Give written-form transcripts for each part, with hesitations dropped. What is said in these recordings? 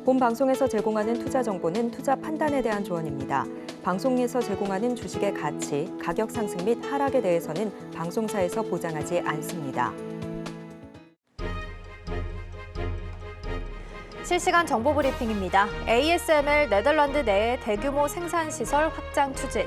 본 방송에서 제공하는 투자 정보는 투자 판단에 대한 조언입니다. 방송에서 제공하는 주식의 가치, 가격 상승 및 하락에 대해서는 방송사에서 보장하지 않습니다. 실시간 정보 브리핑입니다. ASML 네덜란드 내에 대규모 생산시설 확장 추진.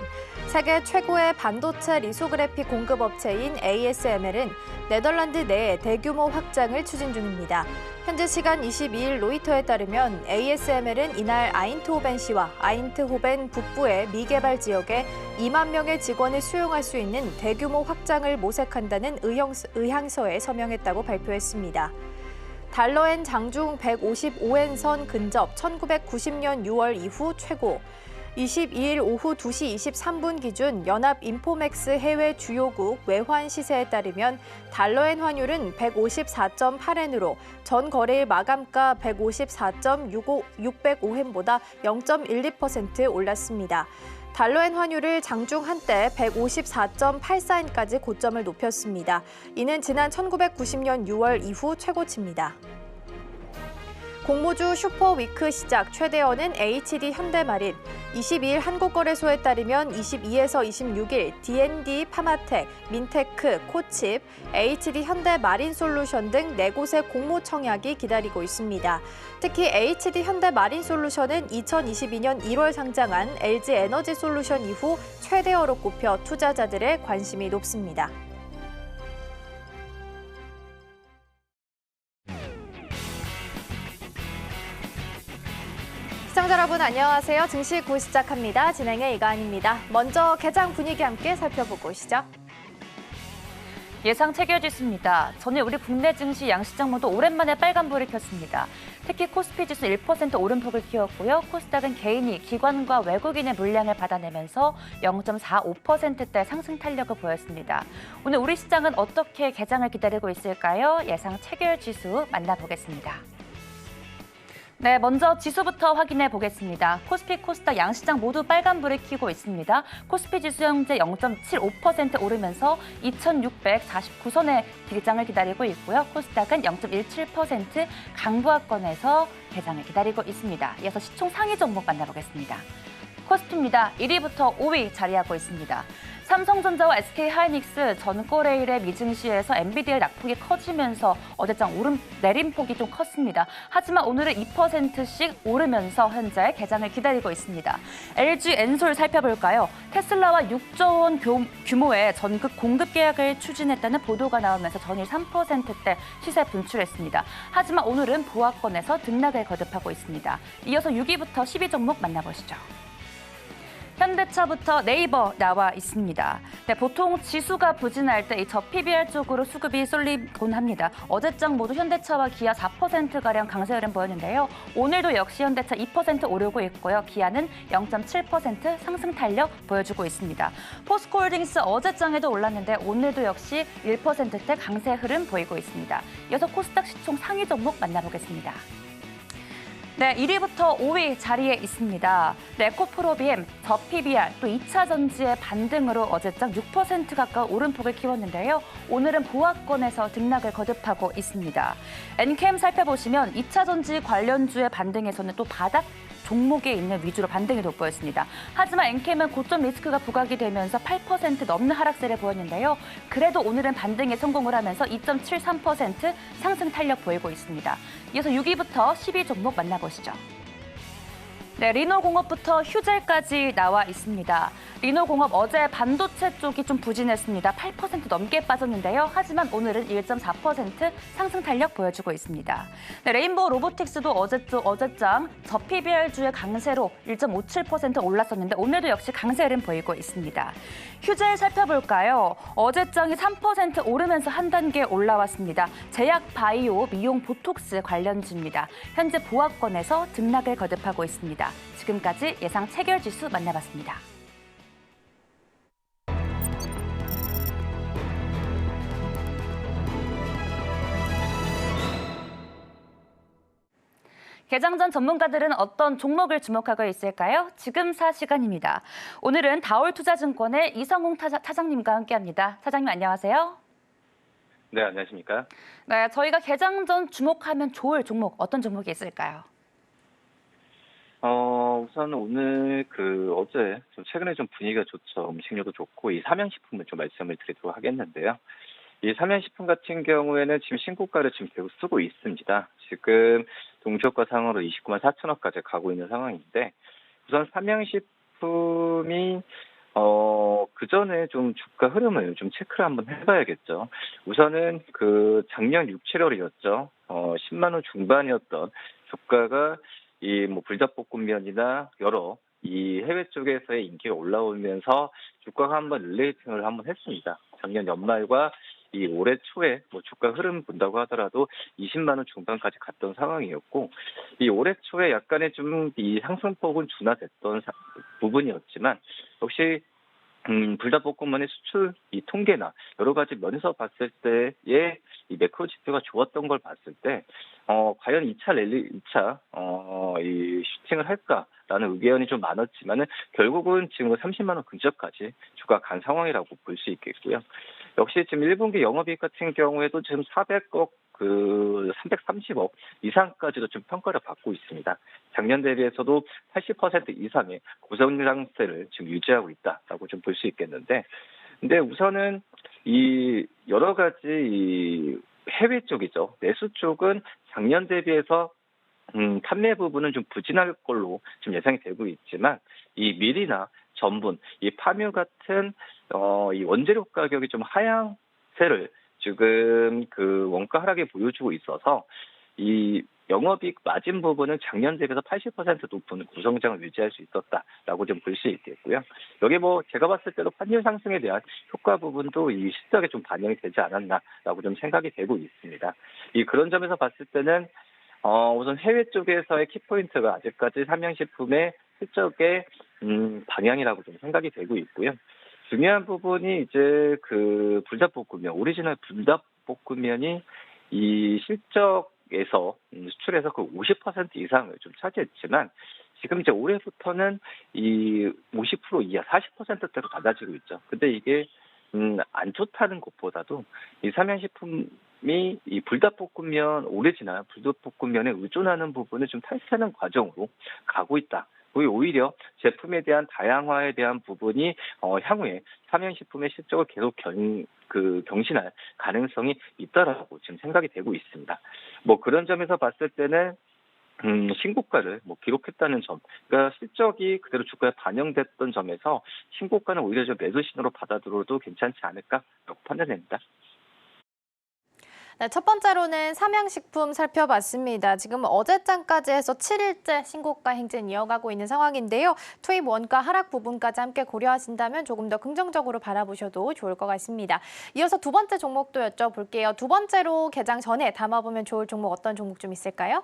세계 최고의 반도체 리소그래픽 공급업체인 ASML은 네덜란드 내에 대규모 확장을 추진 중입니다. 현지 시간 22일 로이터에 따르면 ASML은 이날 아인트호벤시와 아인트호벤 북부의 미개발 지역에 2만 명의 직원을 수용할 수 있는 대규모 확장을 모색한다는 의향서에 서명했다고 발표했습니다. 달러엔 장중 155엔선 근접 1990년 6월 이후 최고, 22일 오후 2시 23분 기준 연합인포맥스 해외 주요국 외환 시세에 따르면 달러엔 환율은 154.8엔으로 전 거래일 마감가 154.605엔보다 0.12% 올랐습니다. 달러엔 환율을 장중 한때 154.84엔까지 고점을 높였습니다. 이는 지난 1990년 6월 이후 최고치입니다. 공모주 슈퍼위크 시작 최대어는 HD 현대마린, 22일 한국거래소에 따르면 22에서 26일 D&D 파마텍, 민테크, 코칩, HD 현대마린솔루션 등 4곳의 공모 청약이 기다리고 있습니다. 특히 HD 현대마린솔루션은 2022년 1월 상장한 LG에너지솔루션 이후 최대어로 꼽혀 투자자들의 관심이 높습니다. 시청자 여러분 안녕하세요. 증시 곧 시작합니다. 진행의 이가은입니다. 먼저 개장 분위기 함께 살펴보고 오시죠. 예상 체결지수입니다. 전일 우리 국내 증시 양시장 모두 오랜만에 빨간불을 켰습니다. 특히 코스피 지수 1% 오름폭을 키웠고요. 코스닥은 개인이 기관과 외국인의 물량을 받아내면서 0.45%대 상승 탄력을 보였습니다. 오늘 우리 시장은 어떻게 개장을 기다리고 있을까요? 예상 체결지수 만나보겠습니다. 네, 먼저 지수부터 확인해 보겠습니다. 코스피, 코스닥 양시장 모두 빨간불을 켜고 있습니다. 코스피 지수 현재 0.75% 오르면서 2,649선의 개장을 기다리고 있고요. 코스닥은 0.17% 강보합권에서 개장을 기다리고 있습니다. 이어서 시총 상위 종목 만나보겠습니다. 코스피입니다. 1위부터 5위 자리하고 있습니다. 삼성전자와 SK하이닉스 전거래일의 미증시에서 엔비디아의 낙폭이 커지면서 어제장 내림폭이 좀 컸습니다. 하지만 오늘은 2%씩 오르면서 현재 개장을 기다리고 있습니다. LG 엔솔 살펴볼까요? 테슬라와 6조 원 규모의 전극 공급 계약을 추진했다는 보도가 나오면서 전일 3%대 시세 분출했습니다. 하지만 오늘은 보합권에서 등락을 거듭하고 있습니다. 이어서 6위부터 10위 종목 만나보시죠. 현대차부터 네이버 나와 있습니다. 네, 보통 지수가 부진할 때 이 저PBR 쪽으로 수급이 쏠리곤 합니다. 어제장 모두 현대차와 기아 4%가량 강세 흐름 보였는데요. 오늘도 역시 현대차 2% 오르고 있고요. 기아는 0.7% 상승 탄력 보여주고 있습니다. 포스코홀딩스 어제장에도 올랐는데 오늘도 역시 1%대 강세 흐름 보이고 있습니다. 이어서 코스닥 시총 상위 종목 만나보겠습니다. 네, 1위부터 5위 자리에 있습니다. 에코프로비엠, 저PBR, 또 2차 전지의 반등으로 어제장 6% 가까운 오름폭을 키웠는데요. 오늘은 보합권에서 등락을 거듭하고 있습니다. 엔캠 살펴보시면 2차 전지 관련주의 반등에서는 또 바닥 종목에 있는 위주로 반등이 돋보였습니다. 하지만 엔캠은 고점 리스크가 부각이 되면서 8% 넘는 하락세를 보였는데요. 그래도 오늘은 반등에 성공을 하면서 2.73% 상승 탄력 보이고 있습니다. 이어서 6위부터 10위 종목 만나보시죠. 네, 리노공업부터 휴젤까지 나와 있습니다. 리노공업 어제 반도체 쪽이 좀 부진했습니다. 8% 넘게 빠졌는데요. 하지만 오늘은 1.4% 상승 탄력 보여주고 있습니다. 네, 레인보우 로보틱스도 어제장 저PBR주의 강세로 1.57% 올랐었는데 오늘도 역시 강세 흐름 보이고 있습니다. 휴젤 살펴볼까요? 어제장이 3% 오르면서 한 단계 올라왔습니다. 제약 바이오 미용 보톡스 관련주입니다. 현재 보합권에서 등락을 거듭하고 있습니다. 지금까지 예상 체결지수 만나봤습니다. 개장 전 전문가들은 어떤 종목을 주목하고 있을까요? 지금 사 시간입니다. 오늘은 다올투자증권의 이성웅 차장님과 함께합니다. 차장님 안녕하세요. 네, 안녕하십니까? 네, 저희가 개장 전 주목하면 좋을 종목 어떤 종목이 있을까요? 우선 오늘 어제 좀 최근에 좀 분위기가 좋죠. 음식료도 좋고 이 삼양식품을 좀 말씀을 드리도록 하겠는데요. 이 삼양식품 같은 경우에는 지금 신고가를 지금 계속 쓰고 있습니다. 지금 동시효과 상으로 29만 4천원까지 가고 있는 상황인데 우선 삼양식품이 그 전에 좀 주가 흐름을 좀 체크를 한번 해봐야겠죠. 우선은 작년 6, 7월이었죠. 10만 원 중반이었던 주가가 이 불닭볶음면이나 여러 이 해외 쪽에서의 인기가 올라오면서 주가가 한번 릴레이팅을 한번 했습니다. 작년 연말과 이 올해 초에 주가 흐름 본다고 하더라도 20만 원 중반까지 갔던 상황이었고, 이 올해 초에 약간의 좀 이 상승폭은 둔화됐던 부분이었지만 역시 불닭볶음면의 수출 이 통계나 여러 가지 면에서 봤을 때의 이 매크로 지표가 좋았던 걸 봤을 때 과연 2차 랠리, 2차 이 슈팅을 할까라는 의견이 좀 많았지만은 결국은 지금 30만 원 근처까지 주가 간 상황이라고 볼 수 있겠고요. 역시 지금 1분기 영업이익 같은 경우에도 지금 400억 330억 이상까지도 좀 평가를 받고 있습니다. 작년 대비해서도 80% 이상의 고성장세를 지금 유지하고 있다라고 좀 볼 수 있겠는데, 근데 우선은 이 여러 가지 이 해외 쪽이죠. 내수 쪽은 작년 대비해서 판매 부분은 좀 부진할 걸로 좀 예상이 되고 있지만 이 밀이나 전분, 이 파묘 같은 이 원재료 가격이 좀 하향세를 지금 원가 하락에 보여주고 있어서 이 영업이익 마진 부분은 작년 대비해서 80% 높은 구성장을 유지할 수 있었다라고 좀 볼 수 있겠고요. 여기 제가 봤을 때도 환율 상승에 대한 효과 부분도 이 실적에 좀 반영이 되지 않았나라고 좀 생각이 되고 있습니다. 그런 점에서 봤을 때는 우선 해외 쪽에서의 키포인트가 아직까지 삼양식품의 실적의 방향이라고 좀 생각이 되고 있고요. 중요한 부분이 이제 불닭볶음면, 오리지널 불닭볶음면이 이 실적에서 수출에서 50% 이상을 좀 차지했지만 지금 이제 올해부터는 이 50% 이하 40%대로 낮아지고 있죠. 근데 이게 안 좋다는 것보다도 이 삼양식품이 이 불닭볶음면, 오리지널 불닭볶음면에 의존하는 부분을 좀 탈퇴하는 과정으로 가고 있다. 오히려 제품에 대한 다양화에 대한 부분이 향후에 삼양식품의 실적을 계속 경신할 가능성이 있다라고 지금 생각이 되고 있습니다. 그런 점에서 봤을 때는 신고가를 기록했다는 점, 그러니까 실적이 그대로 주가에 반영됐던 점에서 신고가는 오히려 좀 매수 신호로 받아들여도 괜찮지 않을까라고 판단됩니다. 네, 첫 번째로는 삼양식품 살펴봤습니다. 지금 어제장까지 해서 7일째 신고가 행진 이어가고 있는 상황인데요. 투입 원가 하락 부분까지 함께 고려하신다면 조금 더 긍정적으로 바라보셔도 좋을 것 같습니다. 이어서 두 번째 종목도 여쭤볼게요. 두 번째로 개장 전에 담아보면 좋을 종목 어떤 종목 좀 있을까요?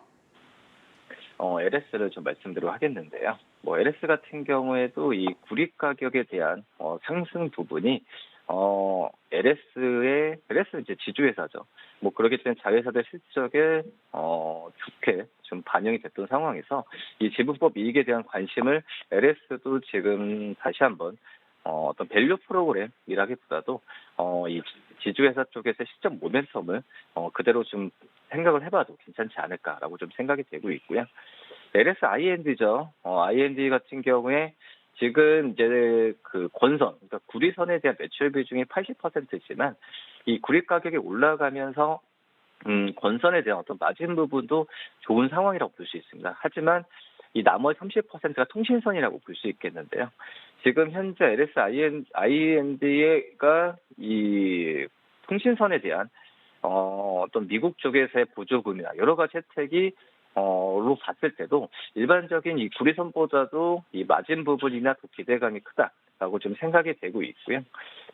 LS를 좀 말씀드리도록 하겠는데요. LS 같은 경우에도 이 구리 가격에 대한 상승 부분이 LS는 이제 지주회사죠. 그렇기 때문에 자회사들 실적에 좋게 좀 반영이 됐던 상황에서 이 지분법 이익에 대한 관심을 LS도 지금 다시 한번 어떤 밸류 프로그램이라기보다도 이 지주회사 쪽에서 실적 모멘텀을 그대로 좀 생각을 해봐도 괜찮지 않을까라고 좀 생각이 되고 있고요. LS I&D죠. I&D 같은 경우에 지금 이제 권선, 그러니까 구리선에 대한 매출 비중이 80%지만 이 구리 가격이 올라가면서 권선에 대한 어떤 마진 부분도 좋은 상황이라고 볼 수 있습니다. 하지만 이 나머지 30%가 통신선이라고 볼 수 있겠는데요. 지금 현재 LS I&D가 이 통신선에 대한 어떤 미국 쪽에서의 보조금이나 여러 가지 혜택이 로 봤을 때도 일반적인 이 구리선보다도 이 마진 부분이나 더 기대감이 크다라고 좀 생각이 되고 있고요.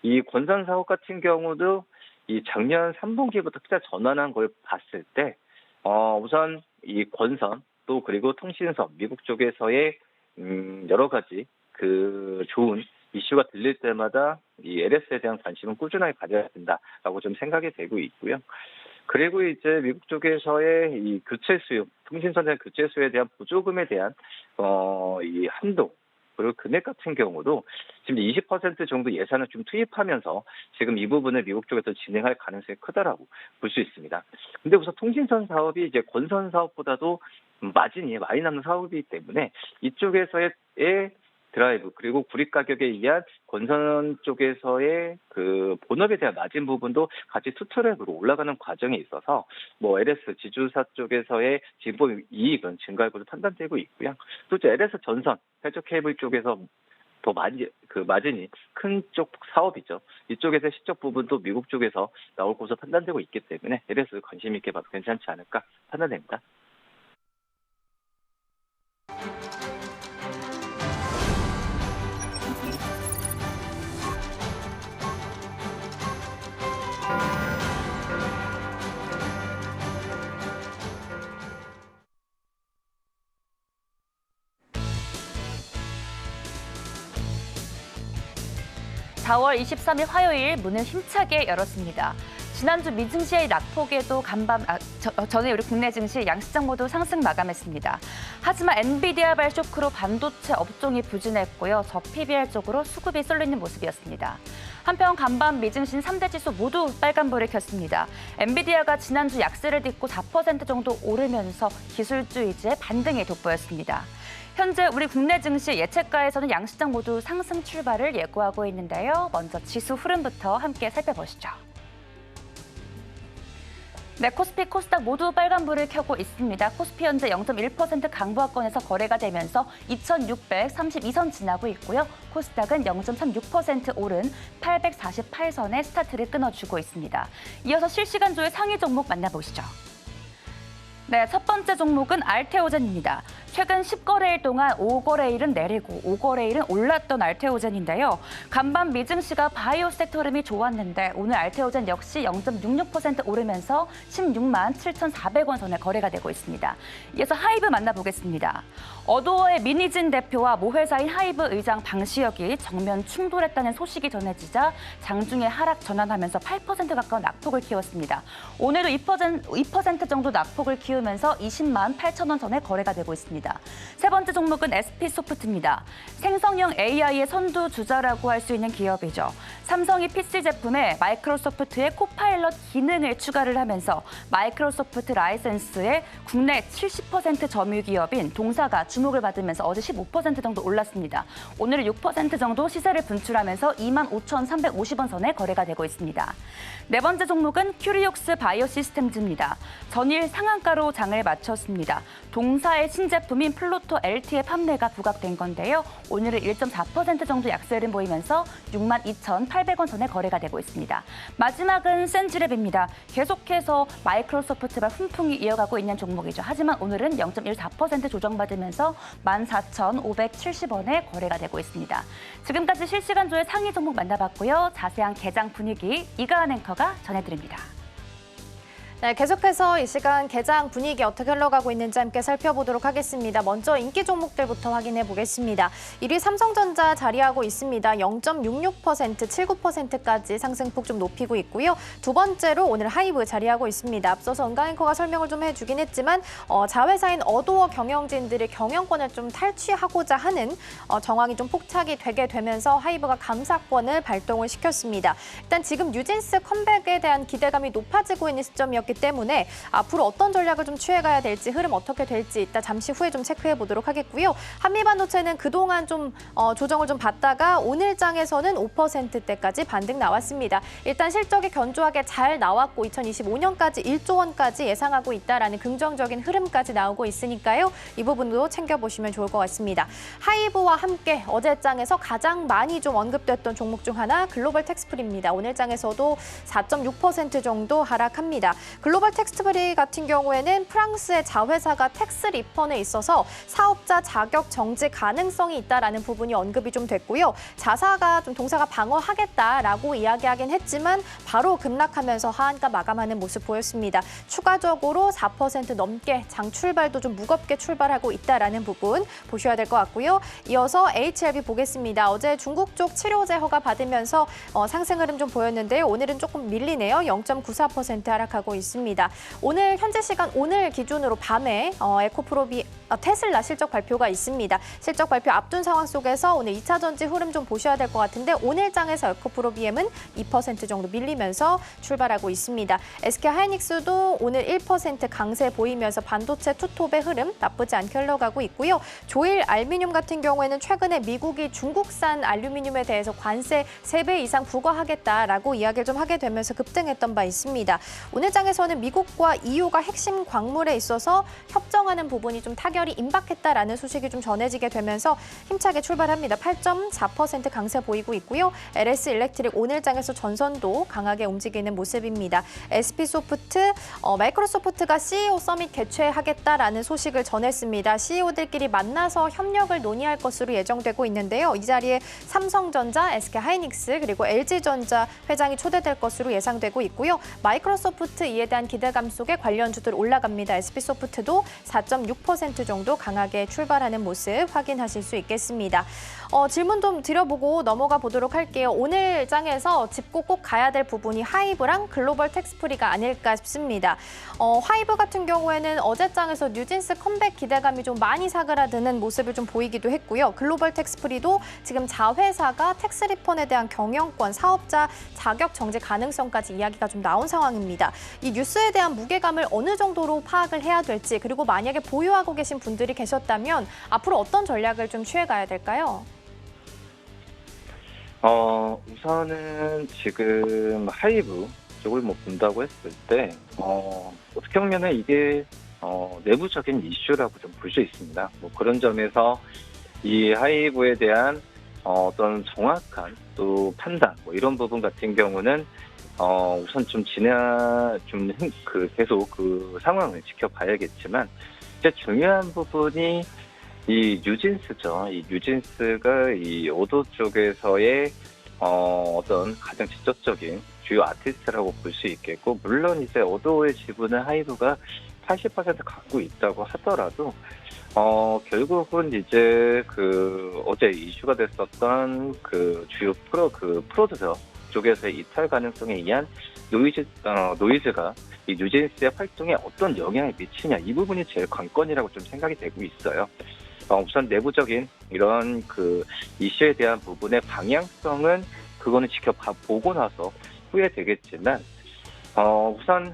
이 권선 사업 같은 경우도 이 작년 3분기부터 투자 전환한 걸 봤을 때 우선 이 권선 또 그리고 통신선 미국 쪽에서의 여러 가지 좋은 이슈가 들릴 때마다 이 LS에 대한 관심은 꾸준하게 가져야 된다라고 좀 생각이 되고 있고요. 그리고 이제 미국 쪽에서의 이 교체 수요, 통신선에 대한 교체 수요에 대한 보조금에 대한 이 한도 그리고 금액 같은 경우도 지금 20% 정도 예산을 좀 투입하면서 지금 이 부분을 미국 쪽에서 진행할 가능성이 크다라고 볼 수 있습니다. 근데 우선 통신선 사업이 이제 권선 사업보다도 마진이 많이 남는 사업이기 때문에 이쪽에서의 드라이브 그리고 구립 가격에 의한 건선 쪽에서의 그 본업에 대한 마진 부분도 같이 투트랙으로 올라가는 과정에 있어서 뭐 LS 지주사 쪽에서의 진보 이익은 증가할 것으로 판단되고 있고요. 또 이제 LS 전선 폐적 케이블 쪽에서 더 많이 그 마진이 큰 쪽 사업이죠. 이쪽에서 시적 부분도 미국 쪽에서 나올 것으로 판단되고 있기 때문에 LS 관심 있게 봐도 괜찮지 않을까 판단됩니다. (4월 23일) 화요일 문을 힘차게 열었습니다. 지난주 미증시의 낙폭에도 전에 우리 국내 증시 양시장 모두 상승 마감했습니다. 하지만 엔비디아발 쇼크로 반도체 업종이 부진했고요. 저 PBR 쪽으로 수급이 쏠리는 모습이었습니다. 한편 간밤 미증시는 3대 지수 모두 빨간불을 켰습니다. 엔비디아가 지난주 약세를 딛고 4% 정도 오르면서 기술주의지의 반등이 돋보였습니다. 현재 우리 국내 증시 예측가에서는 양시장 모두 상승 출발을 예고하고 있는데요. 먼저 지수 흐름부터 함께 살펴보시죠. 네, 코스피, 코스닥 모두 빨간불을 켜고 있습니다. 코스피 현재 0.1% 강보합권에서 거래가 되면서 2,632선 지나고 있고요. 코스닥은 0.36% 오른 848선에 스타트를 끊어주고 있습니다. 이어서 실시간조의 상위 종목 만나보시죠. 네, 첫 번째 종목은 알테오젠입니다. 최근 10거래일 동안 5거래일은 내리고 5거래일은 올랐던 알테오젠인데요. 간밤 미증시가 바이오 섹터 흐름이 좋았는데 오늘 알테오젠 역시 0.66% 오르면서 16만 7,400원 선에 거래가 되고 있습니다. 이어서 하이브 만나보겠습니다. 어도어의 민희진 대표와 모회사인 하이브 의장 방시혁이 정면 충돌했다는 소식이 전해지자 장중에 하락 전환하면서 8% 가까운 낙폭을 키웠습니다. 오늘도 2% 정도 낙폭을 키우면서 20만 8천 원 선에 거래가 되고 있습니다. 세 번째 종목은 SP소프트입니다. 생성형 AI의 선두주자라고 할 수 있는 기업이죠. 삼성이 PC 제품에 마이크로소프트의 코파일럿 기능을 추가를 하면서 마이크로소프트 라이센스의 국내 70% 점유 기업인 동사가 주목을 받으면서 어제 15% 정도 올랐습니다. 오늘 6% 정도 시세를 분출하면서 25,350원 선에 거래가 되고 있습니다. 네 번째 종목은 큐리옥스 바이오시스템즈입니다. 전일 상한가로 장을 마쳤습니다. 동사의 신제품인 플루토 LT의 판매가 부각된 건데요. 오늘은 1.4% 정도 약세를 보이면서 62,800원 선에 거래가 되고 있습니다. 마지막은 센지랩입니다. 계속해서 마이크로소프트가 훈풍이 이어가고 있는 종목이죠. 하지만 오늘은 0.14% 조정받으면서 14,570원에 거래가 되고 있습니다. 지금까지 실시간조의 상위 종목 만나봤고요. 자세한 개장 분위기 이가은 앵커가 전해드립니다. 네, 계속해서 이 시간 개장 분위기 어떻게 흘러가고 있는지 함께 살펴보도록 하겠습니다. 먼저 인기 종목들부터 확인해 보겠습니다. 1위 삼성전자 자리하고 있습니다. 0.66%, 79%까지 상승폭 좀 높이고 있고요. 두 번째로 오늘 하이브 자리하고 있습니다. 앞서서 은가 앵커가 설명을 좀 해주긴 했지만 자회사인 어도어 경영진들이 경영권을 좀 탈취하고자 하는 정황이 좀 포착이 되게 되면서 하이브가 감사권을 발동을 시켰습니다. 일단 지금 뉴진스 컴백에 대한 기대감이 높아지고 있는 시점이었기 때문에 앞으로 어떤 전략을 좀 취해가야 될지 흐름 어떻게 될지 이따 잠시 후에 좀 체크해 보도록 하겠고요. 한미반도체는 그동안 좀 조정을 좀 받다가 오늘 장에서는 5%대까지 반등 나왔습니다. 일단 실적이 견조하게 잘 나왔고 2025년까지 1조 원까지 예상하고 있다라는 긍정적인 흐름까지 나오고 있으니까요. 이 부분도 챙겨보시면 좋을 것 같습니다. 하이브와 함께 어제 장에서 가장 많이 좀 언급됐던 종목 중 하나 글로벌 텍스프리입니다. 오늘 장에서도 4.6% 정도 하락합니다. 글로벌 텍스프리 같은 경우에는 프랑스의 자회사가 텍스 리펀에 있어서 사업자 자격 정지 가능성이 있다라는 부분이 언급이 좀 됐고요. 자사가 좀 동사가 방어하겠다라고 이야기하긴 했지만 바로 급락하면서 하한가 마감하는 모습 보였습니다. 추가적으로 4% 넘게 장 출발도 좀 무겁게 출발하고 있다라는 부분 보셔야 될 것 같고요. 이어서 HLB 보겠습니다. 어제 중국 쪽 치료제 허가 받으면서 상승 흐름 좀 보였는데요. 오늘은 조금 밀리네요. 0.94% 하락하고 있습니다. 있습니다. 오늘 현재 시간 오늘 기준으로 밤에 테슬라 실적 발표가 있습니다. 실적 발표 앞둔 상황 속에서 오늘 2차 전지 흐름 좀 보셔야 될 것 같은데 오늘 장에서 에코프로비엠은 2% 정도 밀리면서 출발하고 있습니다. SK하이닉스도 오늘 1% 강세 보이면서 반도체 투톱의 흐름 나쁘지 않게 흘러가고 있고요. 조일 알루미늄 같은 경우에는 최근에 미국이 중국산 알루미늄에 대해서 관세 3배 이상 부과하겠다라고 이야기를 좀 하게 되면서 급등했던 바 있습니다. 오늘 장에서는 미국과 EU가 핵심 광물에 있어서 협정하는 부분이 좀 타결이 임박했다라는 소식이 좀 전해지게 되면서 힘차게 출발합니다. 8.4% 강세 보이고 있고요. LS 일렉트릭 오늘 장에서 전선도 강하게 움직이는 모습입니다. SP소프트, 마이크로소프트가 CEO 서밋 개최하겠다라는 소식을 전했습니다. CEO들끼리 만나서 협력을 논의할 것으로 예정되고 있는데요. 이 자리에 삼성전자, SK하이닉스 그리고 LG전자 회장이 초대될 것으로 예상되고 있고요. 마이크로소프트 이에 대한 기대감 속에 관련주들 올라갑니다. SP소프트도 4.6% 정도 강하게 출발하는 모습 확인하실 수 있겠습니다. 질문 좀 드려보고 넘어가 보도록 할게요. 오늘 장에서 짚고 꼭 가야 될 부분이 하이브랑 글로벌 텍스프리가 아닐까 싶습니다. 하이브 같은 경우에는 어제 장에서 뉴진스 컴백 기대감이 좀 많이 사그라드는 모습을 좀 보이기도 했고요. 글로벌 텍스프리도 지금 자회사가 텍스 리펀에 대한 경영권, 사업자 자격 정지 가능성까지 이야기가 좀 나온 상황입니다. 이 뉴스에 대한 무게감을 어느 정도로 파악을 해야 될지 그리고 만약에 보유하고 계신 분들이 계셨다면 앞으로 어떤 전략을 좀 취해가야 될까요? 우선은 지금 하이브 쪽을 본다고 했을 때, 어떻게 보면은 이게, 내부적인 이슈라고 좀 볼 수 있습니다. 그런 점에서 이 하이브에 대한, 어떤 정확한 또 판단, 이런 부분 같은 경우는, 우선 계속 그 상황을 지켜봐야겠지만, 진짜 중요한 부분이 이 뉴진스죠. 이 뉴진스가 이 오도 쪽에서의 어떤 가장 직접적인 주요 아티스트라고 볼 수 있겠고, 물론 이제 오도의 지분은 하이브가 80% 갖고 있다고 하더라도, 결국은 이제 어제 이슈가 됐었던 주요 프로듀서 쪽에서의 이탈 가능성에 의한 노이즈가 이 뉴진스의 활동에 어떤 영향을 미치냐, 이 부분이 제일 관건이라고 좀 생각이 되고 있어요. 우선 내부적인 이런 이슈에 대한 부분의 방향성은 그거는 지켜보고 나서 후회되겠지만,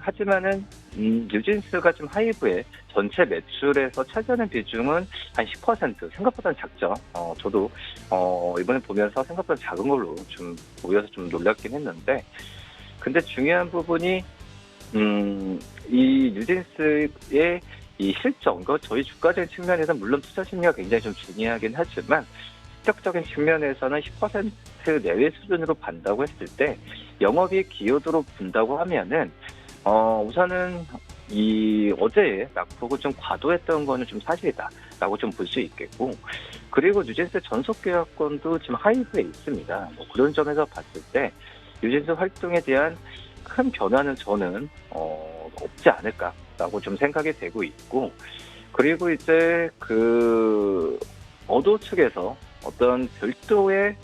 하지만은, 뉴진스가 좀 하이브의 전체 매출에서 차지하는 비중은 한 10%, 생각보다는 작죠. 저도, 이번에 보면서 생각보다 작은 걸로 좀 보여서 좀 놀랍긴 했는데, 근데 중요한 부분이, 이 뉴진스의 이 실적, 저희 주가적인 측면에서 물론 투자 심리가 굉장히 좀 중요하긴 하지만 실적적인 측면에서는 10% 내외 수준으로 본다고 했을 때 영업이익 기여도로 본다고 하면은 우선은 이 어제의 낙폭을 좀 과도했던 거는 좀 사실이다라고 좀 볼 수 있겠고, 그리고 뉴진스 전속 계약권도 지금 하이브에 있습니다. 그런 점에서 봤을 때 뉴진스 활동에 대한 큰 변화는 저는 없지 않을까라고 좀 생각이 되고 있고, 그리고 이제 어도 측에서 어떤 별도의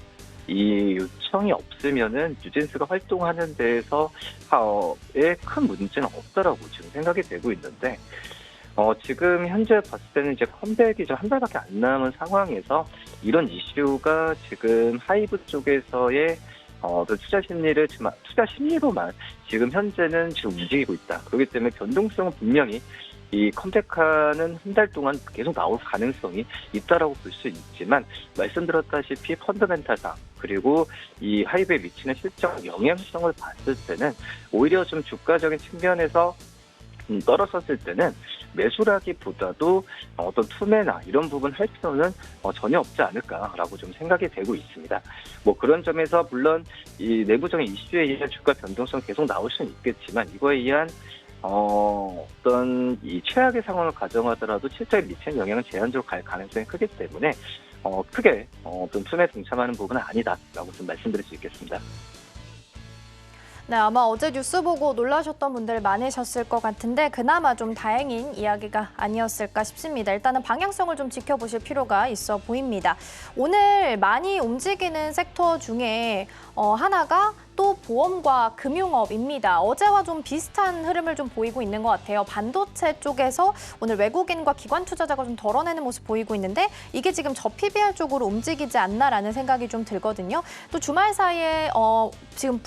이 요청이 없으면은 뉴진스가 활동하는 데에서의 큰 문제는 없다라고 지금 생각이 되고 있는데, 지금 현재 봤을 때는 이제 컴백이 좀 한 달밖에 안 남은 상황에서 이런 이슈가 지금 하이브 쪽에서의 투자 심리로만 지금 현재는 지금 움직이고 있다. 그렇기 때문에 변동성은 분명히 이 컴백하는 한 달 동안 계속 나올 가능성이 있다라고 볼 수 있지만, 말씀드렸다시피 펀더멘탈상 그리고 이 하이브에 미치는 실적 영향성을 봤을 때는 오히려 좀 주가적인 측면에서 떨어졌을 때는 매수라기보다도 어떤 투매나 이런 부분 할 필요는 전혀 없지 않을까라고 좀 생각이 되고 있습니다. 그런 점에서 물론 이 내부적인 이슈에 의한 주가 변동성 계속 나올 수는 있겠지만, 이거에 의한 어떤 이 최악의 상황을 가정하더라도 실적에 미치는 영향은 제한적으로 갈 가능성이 크기 때문에 크게 어떤 투매에 동참하는 부분은 아니다라고 좀 말씀드릴 수 있겠습니다. 네, 아마 어제 뉴스 보고 놀라셨던 분들 많으셨을 것 같은데 그나마 좀 다행인 이야기가 아니었을까 싶습니다. 일단은 방향성을 좀 지켜보실 필요가 있어 보입니다. 오늘 많이 움직이는 섹터 중에 하나가 또 보험과 금융업입니다. 어제와 좀 비슷한 흐름을 좀 보이고 있는 것 같아요. 반도체 쪽에서 오늘 외국인과 기관 투자자가 좀 덜어내는 모습 보이고 있는데 이게 지금 저 PBR 쪽으로 움직이지 않나라는 생각이 좀 들거든요. 또 주말 사이에 지금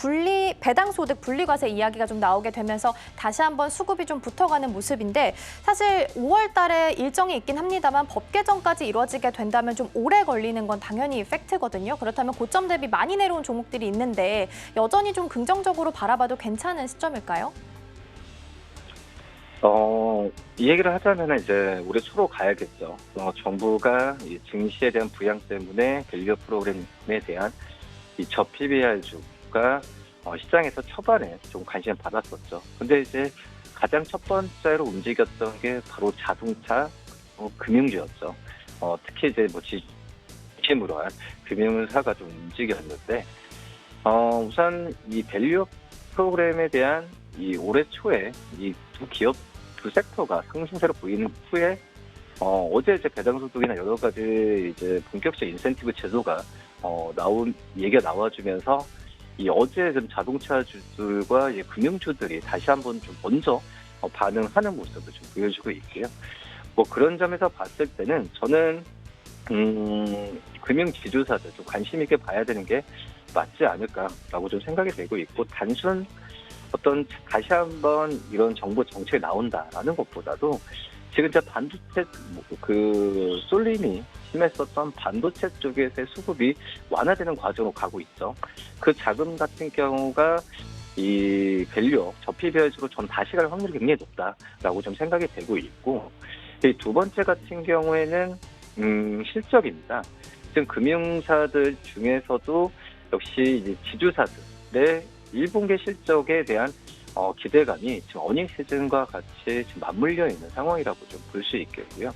배당 소득 분리과세 이야기가 좀 나오게 되면서 다시 한번 수급이 좀 붙어가는 모습인데 사실 5월 달에 일정이 있긴 합니다만 법 개정까지 이루어지게 된다면 좀 오래 걸리는 건 당연히 팩트거든요. 그렇다면 고점 대비 많이 내려온 종목들이 있는데 여전히 좀 긍정적으로 바라봐도 괜찮은 시점일까요? 이 얘기를 하자면 이제 올해 초로 가야겠죠. 정부가 이 증시에 대한 부양 때문에 밸류 프로그램에 대한 이 저 PBR주가 시장에서 초반에 좀 관심을 받았었죠. 근데 이제 가장 첫 번째로 움직였던 게 바로 자동차, 금융주였죠. 특히 이제 중심으로 한 금융사가 좀 움직였는데, 우선 이 밸류 프로그램에 대한 이 올해 초에 이 두 기업, 두 섹터가 상승세로 보이는 후에, 어제 이제 배당소득이나 여러 가지 이제 본격적 인센티브 제도가, 얘기가 나와주면서 이 어제 좀 자동차주들과 이 금융주들이 다시 한번 좀 먼저 반응하는 모습을 좀 보여주고 있고요. 뭐 그런 점에서 봤을 때는 저는 금융지주사들 좀 관심 있게 봐야 되는 게 맞지 않을까라고 좀 생각이 되고 있고, 단순 어떤 다시 한번 이런 정부 정책이 나온다라는 것보다도 지금 이제 반도체 그 쏠림이 심했었던 반도체 쪽에서의 수급이 완화되는 과정으로 가고 있죠. 그 자금 같은 경우가 이 밸류, 저 PBR주로 전 다시 갈 확률이 굉장히 높다라고 좀 생각이 되고 있고, 이 두 번째 같은 경우에는 실적입니다. 지금 금융사들 중에서도 역시 이제 지주사들의 1분기 실적에 대한 기대감이 지금 어닝 시즌과 같이 지금 맞물려 있는 상황이라고 좀 볼 수 있겠고요.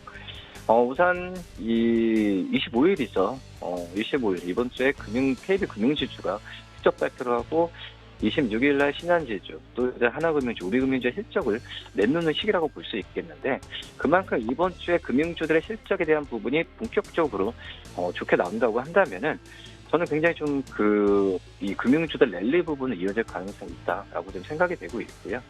우선 이 25일이죠. 25일 이번 주에 KB 금융지주가 실적 발표를 하고 26일 날 신한지주, 또 이제 하나금융주, 우리금융주의 실적을 내놓는 시기라고 볼 수 있겠는데, 그만큼 이번 주에 금융주들의 실적에 대한 부분이 본격적으로 좋게 나온다고 한다면은 저는 굉장히 좀 이 금융주들 랠리 부분은 이어질 가능성이 있다라고 좀 생각이 되고 있고요.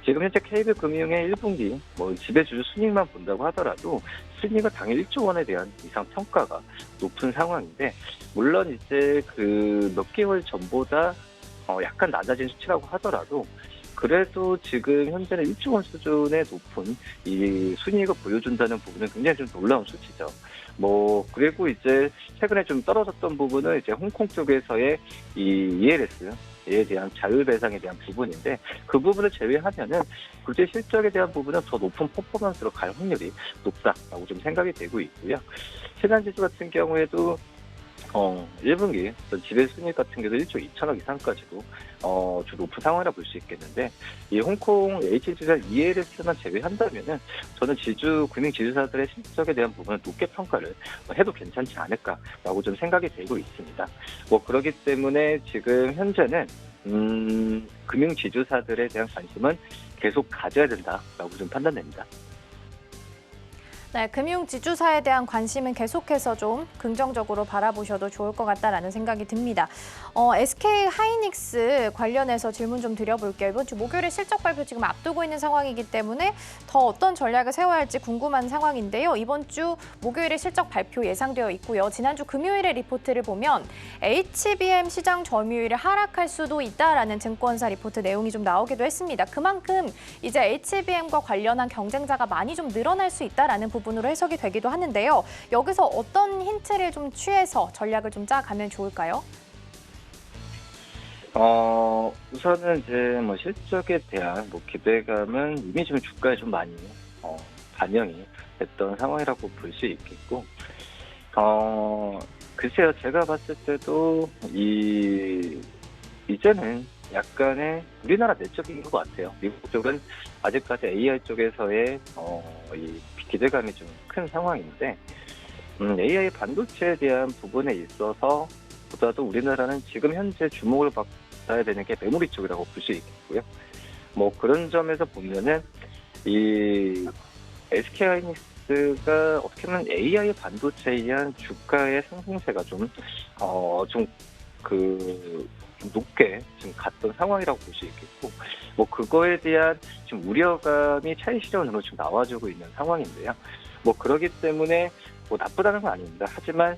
지금 현재 KB금융의 1분기 지배주주 순이익만 본다고 하더라도 순이익은 당일 1조 원에 대한 이상 평가가 높은 상황인데, 물론 이제 몇 개월 전보다 약간 낮아진 수치라고 하더라도 그래도 지금 현재는 1조 원 수준의 높은 이 순이익을 보여준다는 부분은 굉장히 좀 놀라운 수치죠. 그리고 이제 최근에 좀 떨어졌던 부분은 이제 홍콩 쪽에서의 이 ELS에 대한 자율 배상에 대한 부분인데, 그 부분을 제외하면은 국제 실적에 대한 부분은 더 높은 퍼포먼스로 갈 확률이 높다라고 좀 생각이 되고 있고요. 신한지주 같은 경우에도 1분기 지배 순이익 같은 경우도 1조 2천억 이상까지도 좀 높은 상황이라 볼 수 있겠는데, 이 홍콩 H지주사 ELS만 제외한다면은 저는 금융지주사들의 실적에 대한 부분은 높게 평가를 해도 괜찮지 않을까라고 좀 생각이 되고 있습니다. 그렇기 때문에 지금 현재는 금융지주사들에 대한 관심은 계속 가져야 된다라고 좀 판단됩니다. 네, 금융지주사에 대한 관심은 계속해서 좀 긍정적으로 바라보셔도 좋을 것 같다라는 생각이 듭니다. SK 하이닉스 관련해서 질문 좀 드려볼게요. 이번 주 목요일에 실적 발표 지금 앞두고 있는 상황이기 때문에 더 어떤 전략을 세워야 할지 궁금한 상황인데요. 이번 주 목요일에 실적 발표 예상되어 있고요. 지난주 금요일에 리포트를 보면 HBM 시장 점유율이 하락할 수도 있다라는 증권사 리포트 내용이 좀 나오기도 했습니다. 그만큼 이제 HBM과 관련한 경쟁자가 많이 좀 늘어날 수 있다라는 부분으로 해석이 되기도 하는데요. 여기서 어떤 힌트를 좀 취해서 전략을 좀 짜가면 좋을까요? 우선은 이제 실적에 대한 기대감은 이미 좀 주가에 좀 많이 반영이 됐던 상황이라고 볼 수 있겠고, 글쎄요, 제가 봤을 때도 이제는 약간의 우리나라 내적인 것 같아요. 미국 쪽은 아직까지 AI 쪽에서의 이 기대감이 좀 큰 상황인데, AI 반도체에 대한 부분에 있어서 보다도 우리나라는 지금 현재 주목을 받아야 되는 게 메모리 쪽이라고 볼 수 있겠고요. 그런 점에서 보면은 이 SK 하이닉스가 어떻게 보면 AI 반도체에 의한 주가의 상승세가 좀 높게 지금 갔던 상황이라고 볼 수 있겠고, 뭐 그거에 대한 지금 우려감이 차익 실현으로 지금 나와주고 있는 상황인데요. 뭐 그러기 때문에 뭐 나쁘다는 건 아닙니다. 하지만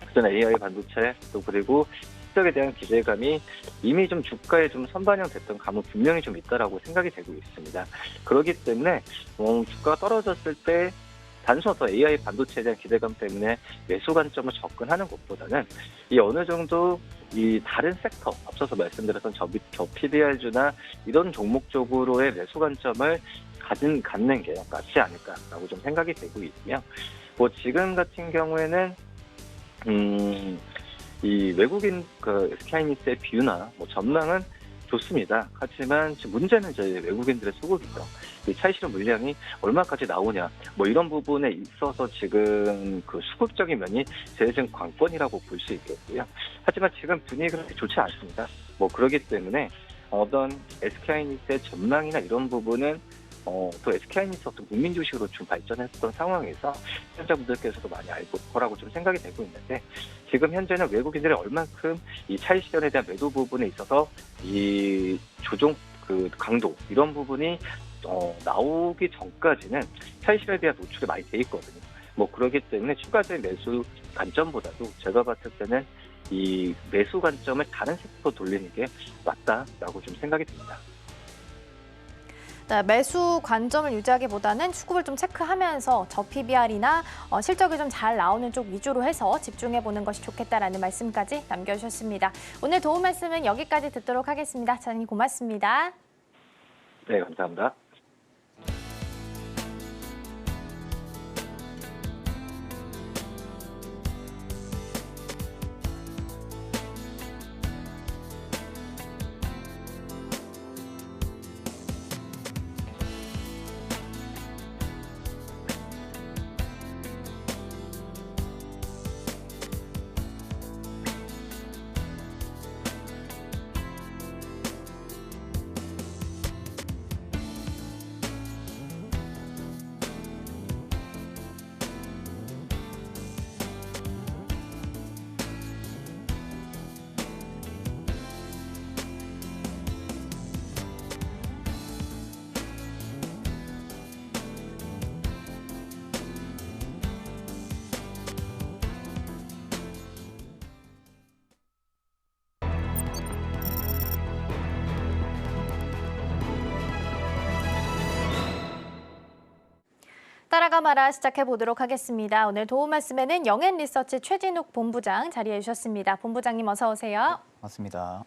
그전 AI 반도체 또 그리고 실적에 대한 기대감이 이미 좀 주가에 좀 선반영됐던 감은 분명히 좀 있다라고 생각이 되고 있습니다. 그렇기 때문에 주가가 떨어졌을 때 단순 어떤 AI 반도체에 대한 기대감 때문에 매수 관점을 접근하는 것보다는 이 어느 정도 이 다른 섹터, 앞서서 말씀드렸던 저 PBR주나 이런 종목 쪽으로의 매수 관점을 갖는 게 낫지 않을까라고 좀 생각이 되고 있고요. 뭐 지금 같은 경우에는 이 외국인 그 SK하이닉스의 비유나 뭐 전망은 좋습니다. 하지만 지금 문제는 이제 외국인들의 수급이죠. 이 차익 실현 물량이 얼마까지 나오냐, 뭐 이런 부분에 있어서 지금 그 수급적인 면이 제일 지금 관건이라고 볼 수 있겠고요. 하지만 지금 분위기가 그렇게 좋지 않습니다. 뭐 그렇기 때문에 어떤 SK하이닉스의 전망이나 이런 부분은 또 SK하이닉스 어떤 국민 주식으로 좀 발전했던 상황에서 시청자분들께서도 많이 알 거라고 좀 생각이 되고 있는데, 지금 현재는 외국인들이 얼만큼 이 차익 실현에 대한 매도 부분에 있어서 이 조정 그 강도 이런 부분이 나오기 전까지는 차익 실현에 대한 노출이 많이 돼 있거든요. 뭐 그렇기 때문에 추가적인 매수 관점보다도 제가 봤을 때는 이 매수 관점을 다른 섹터 돌리는 게 맞다라고 좀 생각이 듭니다. 네, 매수 관점을 유지하기보다는 수급을 좀 체크하면서 저 PBR이나 실적이 좀 잘 나오는 쪽 위주로 해서 집중해보는 것이 좋겠다라는 말씀까지 남겨주셨습니다. 오늘 도움 말씀은 여기까지 듣도록 하겠습니다. 차장님 고맙습니다. 네, 감사합니다. 따라가 말아 시작해보도록 하겠습니다. 오늘 도움 말씀에는 영앤리서치 최진욱 본부장 자리해 주셨습니다. 본부장님 어서 오세요. 맞습니다.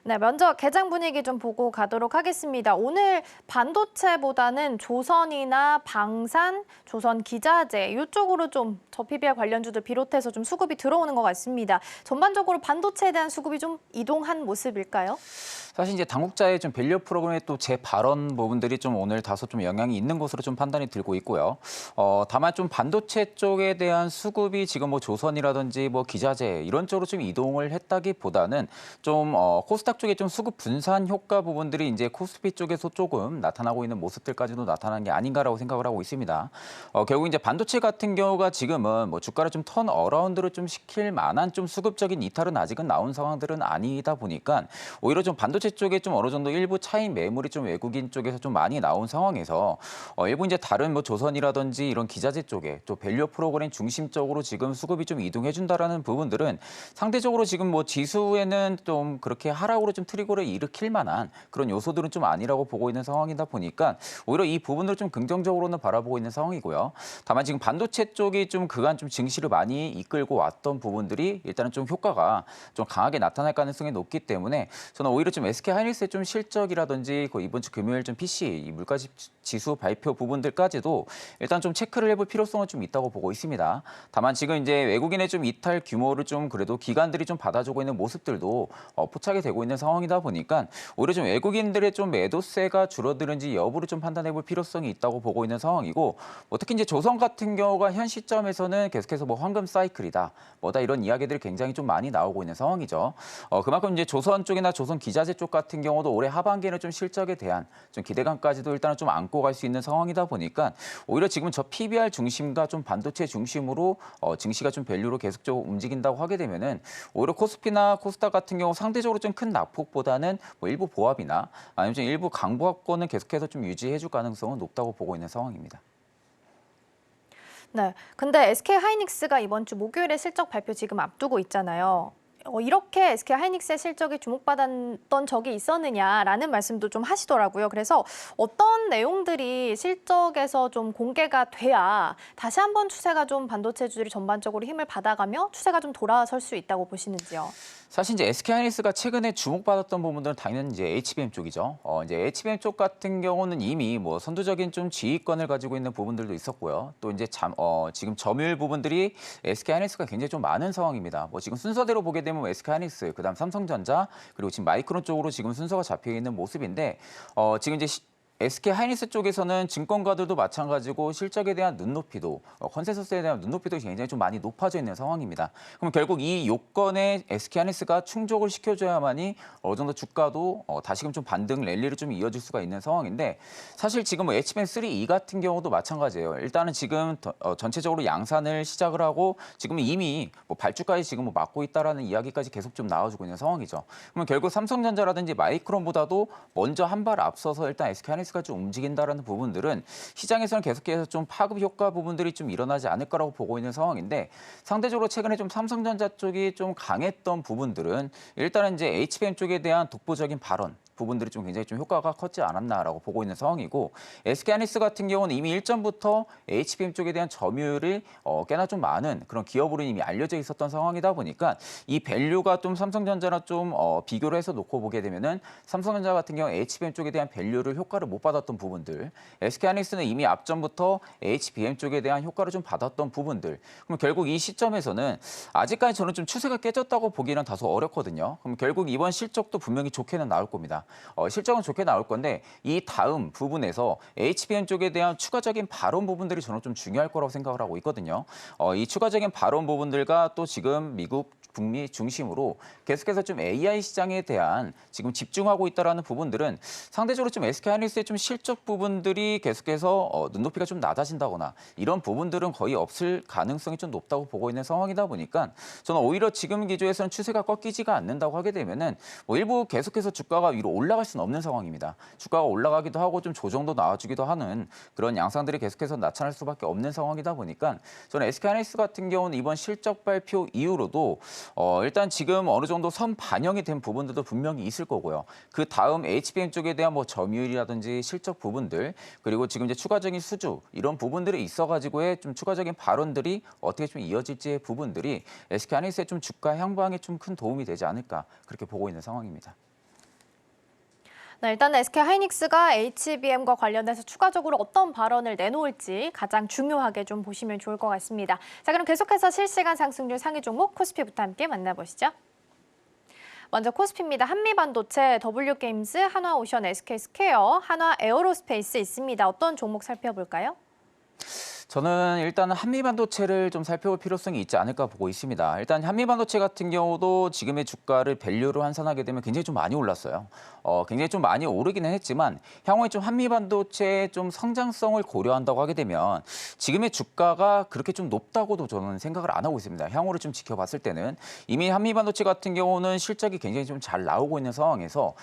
네, 먼저 개장 분위기 좀 보고 가도록 하겠습니다. 오늘 반도체보다는 조선이나 방산, 조선 기자재 이쪽으로 좀 저 PBR 관련주들 비롯해서 좀 수급이 들어오는 것 같습니다. 전반적으로 반도체에 대한 수급이 좀 이동한 모습일까요? 사실 이제 당국자의 좀 밸류 프로그램의 또 제 발언 부분들이 좀 오늘 다소 좀 영향이 있는 것으로 좀 판단이 들고 있고요. 다만 좀 반도체 쪽에 대한 수급이 지금 뭐 조선이라든지 뭐 기자재 이런 쪽으로 좀 이동을 했다기보다는 좀 코스닥 쪽에 좀 수급 분산 효과 부분들이 이제 코스피 쪽에서 조금 나타나고 있는 모습들까지도 나타나는 게 아닌가라고 생각을 하고 있습니다. 결국 이제 반도체 같은 경우가 지금은 뭐 주가를 좀 턴 어라운드를 좀 시킬 만한 좀 수급적인 이탈은 아직은 나온 상황들은 아니다 보니까 오히려 좀 반도체 쪽에 좀 어느 정도 일부 차익 매물이 좀 외국인 쪽에서 좀 많이 나온 상황에서 일부 이제 다른 뭐 조선이라든지 이런 기자재 쪽에 또 밸류 프로그램 중심적으로 지금 수급이 좀 이동해 준다라는 부분들은 상대적으로 지금 뭐 지수에는 좀 그렇게 하락으로 좀 트리거를 일으킬 만한 그런 요소들은 좀 아니라고 보고 있는 상황이다 보니까 오히려 이 부분을 좀 긍정적으로는 바라보고 있는 상황이고요. 다만 지금 반도체 쪽이 좀 그간 좀 증시를 많이 이끌고 왔던 부분들이 일단은 좀 효과가 좀 강하게 나타날 가능성이 높기 때문에 저는 오히려 좀 SK하이닉스의 좀 실적이라든지 그 이번 주 금요일 좀 PC 이 물가 지수 발표 부분들까지도 일단 좀 체크를 해볼 필요성은 좀 있다고 보고 있습니다. 다만 지금 이제 외국인의 좀 이탈 규모를 좀 그래도 기관들이 좀 받아주고 있는 모습들도 포착이 되고 있는 있는 상황이다 보니까 오히려 좀 외국인들의 좀 매도세가 줄어드는지 여부를 좀 판단해 볼 필요성이 있다고 보고 있는 상황이고 특히 이제 조선 같은 경우가 현 시점에서는 계속해서 뭐 황금 사이클이다 뭐다 이런 이야기들이 굉장히 좀 많이 나오고 있는 상황이죠. 그만큼 이제 조선 쪽이나 조선 기자재 쪽 같은 경우도 올해 하반기에는 좀 실적에 대한 좀 기대감까지도 일단은 좀 안고 갈 수 있는 상황이다 보니까 오히려 지금 저 PBR 중심과 좀 반도체 중심으로 증시가 좀 밸류로 계속적으로 움직인다고 하게 되면은 오히려 코스피나 코스닥 같은 경우 상대적으로 좀 큰 낙폭보다는 뭐 일부 보합이나 아니면 좀 일부 강보합권은 계속해서 좀 유지해줄 가능성은 높다고 보고 있는 상황입니다. 네, 근데 SK 하이닉스가 이번 주 목요일에 실적 발표 지금 앞두고 있잖아요. 이렇게 SK 하이닉스의 실적이 주목받았던 적이 있었느냐라는 말씀도 좀 하시더라고요. 그래서 어떤 내용들이 실적에서 좀 공개가 돼야 다시 한번 추세가 좀 반도체주들이 전반적으로 힘을 받아가며 추세가 좀 돌아설 수 있다고 보시는지요? 사실 이제 SK 하이닉스가 최근에 주목받았던 부분들은 당연히 이제 HBM 쪽이죠. 이제 HBM 쪽 같은 경우는 이미 뭐 선두적인 좀 지휘권을 가지고 있는 부분들도 있었고요. 또 이제 지금 점유율 부분들이 SK 하이닉스가 굉장히 좀 많은 상황입니다. 뭐 지금 순서대로 보게 되면 SK 하이닉스, 그다음 삼성전자, 그리고 지금 마이크론 쪽으로 지금 순서가 잡혀 있는 모습인데 지금 이제 SK 하이닉스 쪽에서는 증권가들도 마찬가지고 실적에 대한 눈높이도 컨센서스에 대한 눈높이도 굉장히 좀 많이 높아져 있는 상황입니다. 그럼 결국 이 요건에 SK 하이닉스가 충족을 시켜줘야만이 어느 정도 주가도 다시금 좀 반등 랠리를 좀 이어질 수가 있는 상황인데 사실 지금 뭐 HBM3E 같은 경우도 마찬가지예요. 일단은 지금 전체적으로 양산을 시작을 하고 지금 이미 뭐 발주까지 지금 뭐 막고 있다라는 이야기까지 계속 좀 나와주고 있는 상황이죠. 그러면 결국 삼성전자라든지 마이크론보다도 먼저 한 발 앞서서 일단 SK 하이닉스 좀 움직인다라는 부분들은 시장에서는 계속해서 좀 파급 효과 부분들이 좀 일어나지 않을 거라고 보고 있는 상황인데 상대적으로 최근에 좀 삼성전자 쪽이 좀 강했던 부분들은 일단은 이제 HBM 쪽에 대한 독보적인 발언 부분들이 좀 굉장히 좀 효과가 컸지 않았나라고 보고 있는 상황이고 SK 하이닉스 같은 경우는 이미 일전부터 HBM 쪽에 대한 점유율이 꽤나 좀 많은 그런 기업으로 이미 알려져 있었던 상황이다 보니까 이 밸류가 좀 삼성전자랑 좀 비교를 해서 놓고 보게 되면은 삼성전자 같은 경우 HBM 쪽에 대한 밸류를 효과를 못 받았던 부분들 SK 하이닉스는 이미 앞전부터 HBM 쪽에 대한 효과를 좀 받았던 부분들 그럼 결국 이 시점에서는 아직까지 저는 좀 추세가 깨졌다고 보기는 다소 어렵거든요. 그럼 결국 이번 실적도 분명히 좋게는 나올 겁니다. 실적은 좋게 나올 건데 이 다음 부분에서 HBM 쪽에 대한 추가적인 발언 부분들이 저는 좀 중요할 거라고 생각을 하고 있거든요. 이 추가적인 발언 부분들과 또 지금 미국 북미 중심으로 계속해서 좀 AI 시장에 대한 지금 집중하고 있다라는 부분들은 상대적으로 좀 SK 하이닉스의 좀 실적 부분들이 계속해서 눈높이가 좀 낮아진다거나 이런 부분들은 거의 없을 가능성이 좀 높다고 보고 있는 상황이다 보니까 저는 오히려 지금 기조에서는 추세가 꺾이지가 않는다고 하게 되면은 뭐 일부 계속해서 주가가 위로 올라갈 수는 없는 상황입니다. 주가가 올라가기도 하고 좀 조정도 나와주기도 하는 그런 양상들이 계속해서 나타날 수밖에 없는 상황이다 보니까 저는 SK 하이닉스 같은 경우는 이번 실적 발표 이후로도 일단 지금 어느 정도 선 반영이 된 부분들도 분명히 있을 거고요. 그 다음 HBM 쪽에 대한 뭐 점유율이라든지 실적 부분들 그리고 지금 이제 추가적인 수주 이런 부분들이 있어가지고의 좀 추가적인 발언들이 어떻게 좀 이어질지의 부분들이 SK 하이닉스의 좀 주가 향방에 좀 큰 도움이 되지 않을까 그렇게 보고 있는 상황입니다. 네, 일단 SK 하이닉스가 HBM과 관련해서 추가적으로 어떤 발언을 내놓을지 가장 중요하게 좀 보시면 좋을 것 같습니다. 자, 그럼 계속해서 실시간 상승률 상위 종목 코스피부터 함께 만나보시죠. 먼저 코스피입니다. 한미반도체, W게임즈, 한화오션, SK스퀘어, 한화에어로스페이스 있습니다. 어떤 종목 살펴볼까요? 저는 일단 한미반도체를 좀 살펴볼 필요성이 있지 않을까 보고 있습니다. 일단 한미반도체 같은 경우도 지금의 주가를 밸류로 환산하게 되면 굉장히 좀 많이 올랐어요. 굉장히 좀 많이 오르기는 했지만 향후에 좀 한미반도체의 좀 성장성을 고려한다고 하게 되면 지금의 주가가 그렇게 좀 높다고도 저는 생각을 안 하고 있습니다. 향후를 좀 지켜봤을 때는 이미 한미반도체 같은 경우는 실적이 굉장히 좀 잘 나오고 있는 상황에서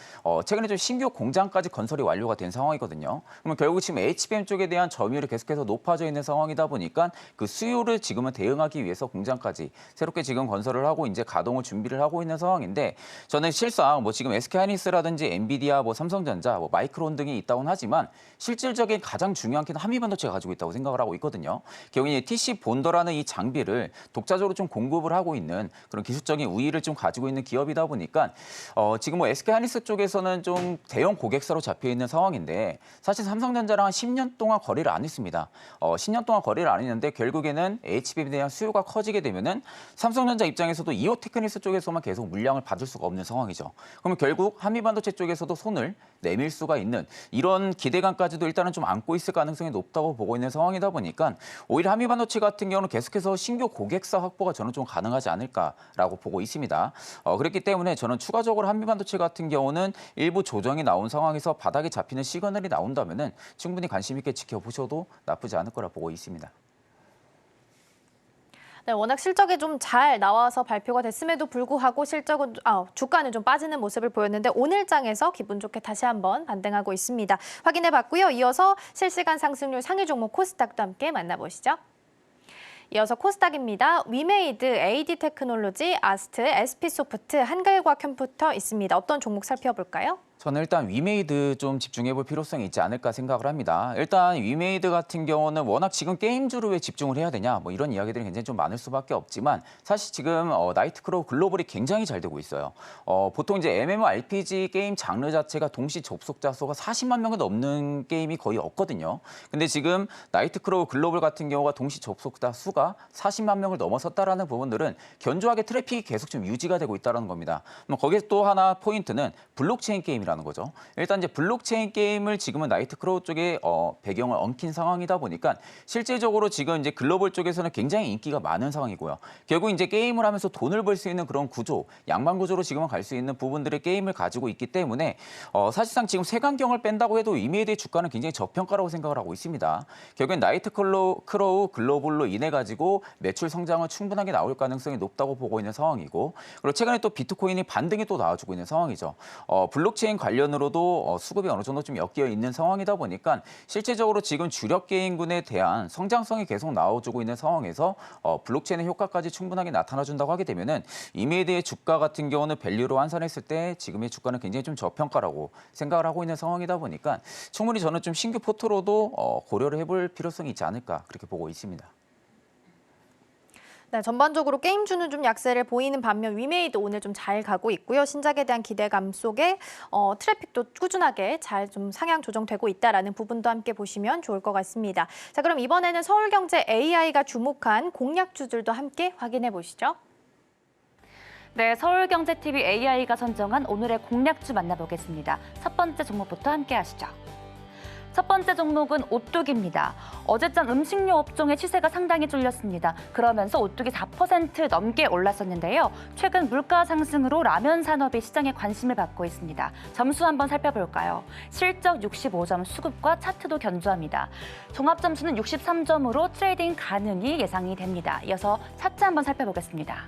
최근에 좀 신규 공장까지 건설이 완료가 된 상황이거든요. 그러면 결국 지금 HBM 쪽에 대한 점유율이 계속해서 높아져 있는 상황이다 보니까 그 수요를 지금은 대응하기 위해서 공장까지 새롭게 지금 건설을 하고 이제 가동을 준비를 하고 있는 상황인데 저는 실상 뭐 지금 SK 하이닉스라든지 엔비디아, 뭐 삼성전자, 뭐 마이크론 등이 있다고는 하지만 실질적인 가장 중요한 키는 한미반도체가 가지고 있다고 생각을 하고 있거든요. 결국 이 TC 본더라는 이 장비를 독자적으로 좀 공급을 하고 있는 그런 기술적인 우위를 좀 가지고 있는 기업이다 보니까 지금 뭐 SK 하이닉스 쪽에서는 좀 대형 고객사로 잡혀 있는 상황인데 사실 삼성전자랑 한 10년 동안 거래를 안 했습니다. 10년 동안 거래를 안 했는데 결국에는 HBM에 대한 수요가 커지게 되면은 삼성전자 입장에서도 이오 테크닉스 쪽에서만 계속 물량을 받을 수가 없는 상황이죠. 그러면 결국 한미반도체 쪽에서도 손을 내밀 수가 있는 이런 기대감까지도 일단은 좀 안고 있을 가능성이 높다고 보고 있는 상황이다 보니까 오히려 한미반도체 같은 경우는 계속해서 신규 고객사 확보가 저는 좀 가능하지 않을까라고 보고 있습니다. 그렇기 때문에 저는 추가적으로 한미반도체 같은 경우는 일부 조정이 나온 상황에서 바닥에 잡히는 시그널이 나온다면은 충분히 관심 있게 지켜보셔도 나쁘지 않을 거라 보고 있습니다. 네, 워낙 실적이 좀 잘 나와서 발표가 됐음에도 불구하고 주가는 좀 빠지는 모습을 보였는데 오늘 장에서 기분 좋게 다시 한번 반등하고 있습니다. 확인해봤고요. 이어서 실시간 상승률 상위 종목 코스닥도 함께 만나보시죠. 이어서 코스닥입니다. 위메이드, AD테크놀로지, 아스트, SP소프트, 한글과 컴퓨터 있습니다. 어떤 종목 살펴볼까요? 저는 일단 위메이드 좀 집중해 볼 필요성이 있지 않을까 생각을 합니다. 일단 위메이드 같은 경우는 워낙 지금 게임주로 왜 집중을 해야 되냐 뭐 이런 이야기들이 굉장히 좀 많을 수밖에 없지만 사실 지금 나이트크로우 글로벌이 굉장히 잘 되고 있어요. 보통 이제 MMORPG 게임 장르 자체가 동시 접속자 수가 40만 명이 넘는 게임이 거의 없거든요. 근데 지금 나이트크로우 글로벌 같은 경우가 동시 접속자 수가 40만 명을 넘어섰다라는 부분들은 견조하게 트래픽이 계속 좀 유지가 되고 있다는 겁니다. 거기에 또 하나 포인트는 블록체인 게임이라는 거죠. 일단 이제 블록체인 게임을 지금은 나이트크로우 쪽에 배경을 얹힌 상황이다 보니까 실질적으로 지금 이제 글로벌 쪽에서는 굉장히 인기가 많은 상황이고요. 결국 이제 게임을 하면서 돈을 벌 수 있는 그런 구조, 양방 구조로 지금은 갈 수 있는 부분들의 게임을 가지고 있기 때문에 사실상 지금 색안경을 뺀다고 해도 이메이드의 주가는 굉장히 저평가라고 생각을 하고 있습니다. 결국엔 나이트크로우 글로벌로 인해 가지고 매출 성장은 충분하게 나올 가능성이 높다고 보고 있는 상황이고 그리고 최근에 또 비트코인이 반등이 또 나와주고 있는 상황이죠. 블록체인 관련으로도 수급이 어느 정도 좀 엮여 있는 상황이다 보니까 실제적으로 지금 주력 게임군에 대한 성장성이 계속 나와주고 있는 상황에서 블록체인의 효과까지 충분하게 나타나준다고 하게 되면은 이메이드의 주가 같은 경우는 밸류로 환산했을 때 지금의 주가는 굉장히 좀 저평가라고 생각을 하고 있는 상황이다 보니까 충분히 저는 좀 신규 포트로도 고려를 해볼 필요성이 있지 않을까 그렇게 보고 있습니다. 네, 전반적으로 게임주는 좀 약세를 보이는 반면 위메이드 오늘 좀 잘 가고 있고요. 신작에 대한 기대감 속에 트래픽도 꾸준하게 잘 좀 상향 조정되고 있다라는 부분도 함께 보시면 좋을 것 같습니다. 자, 그럼 이번에는 서울경제 AI가 주목한 공략주들도 함께 확인해 보시죠. 네, 서울경제TV AI가 선정한 오늘의 공략주 만나보겠습니다. 첫 번째 종목부터 함께 하시죠. 첫 번째 종목은 오뚜기입니다. 어제장 음식료 업종의 시세가 상당히 쫄렸습니다. 그러면서 오뚜기 4% 넘게 올랐었는데요. 최근 물가 상승으로 라면 산업이 시장에 관심을 받고 있습니다. 점수 한번 살펴볼까요? 실적 65점, 수급과 차트도 견조합니다. 종합 점수는 63점으로 트레이딩 가능이 예상이 됩니다. 이어서 차트 한번 살펴보겠습니다.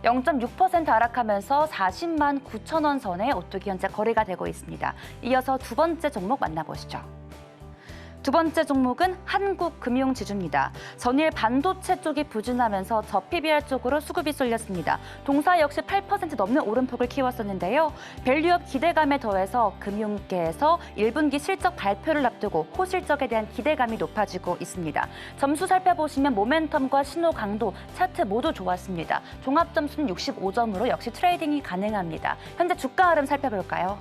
0.6% 하락하면서 40만 9천 원 선에 오뚜기 현재 거래가 되고 있습니다. 이어서 두 번째 종목 만나보시죠. 두 번째 종목은 한국금융지주입니다. 전일 반도체 쪽이 부진하면서 저PBR 쪽으로 수급이 쏠렸습니다. 동사 역시 8% 넘는 오름폭을 키웠었는데요. 밸류업 기대감에 더해서 금융계에서 1분기 실적 발표를 앞두고 호실적에 대한 기대감이 높아지고 있습니다. 점수 살펴보시면 모멘텀과 신호 강도, 차트 모두 좋았습니다. 종합 점수는 65점으로 역시 트레이딩이 가능합니다. 현재 주가 흐름 살펴볼까요?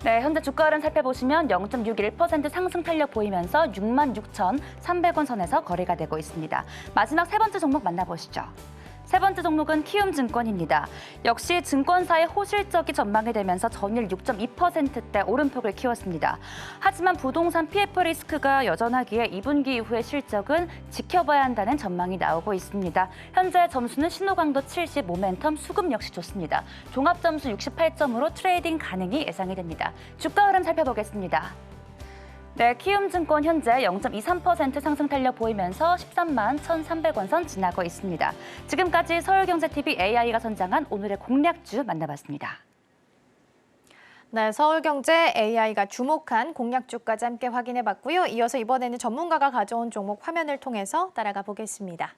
네, 현재 주가 흐름 살펴보시면 0.61% 상승 탄력 보이면서 66,300원 선에서 거래가 되고 있습니다. 마지막 세 번째 종목 만나보시죠. 세 번째 종목은 키움증권입니다. 역시 증권사의 호실적이 전망이 되면서 전일 6.2%대 오름폭을 키웠습니다. 하지만 부동산 PF 리스크가 여전하기에 2분기 이후의 실적은 지켜봐야 한다는 전망이 나오고 있습니다. 현재 점수는 신호강도 70, 모멘텀, 수급 역시 좋습니다. 종합점수 68점으로 트레이딩 가능이 예상이 됩니다. 주가 흐름 살펴보겠습니다. 네, 키움증권 현재 0.23% 상승 탄력 보이면서 13만 1,300원 선 지나고 있습니다. 지금까지 서울경제TV AI가 선정한 오늘의 공략주 만나봤습니다. 네, 서울경제 AI가 주목한 공략주까지 함께 확인해봤고요. 이어서 이번에는 전문가가 가져온 종목 화면을 통해서 따라가 보겠습니다.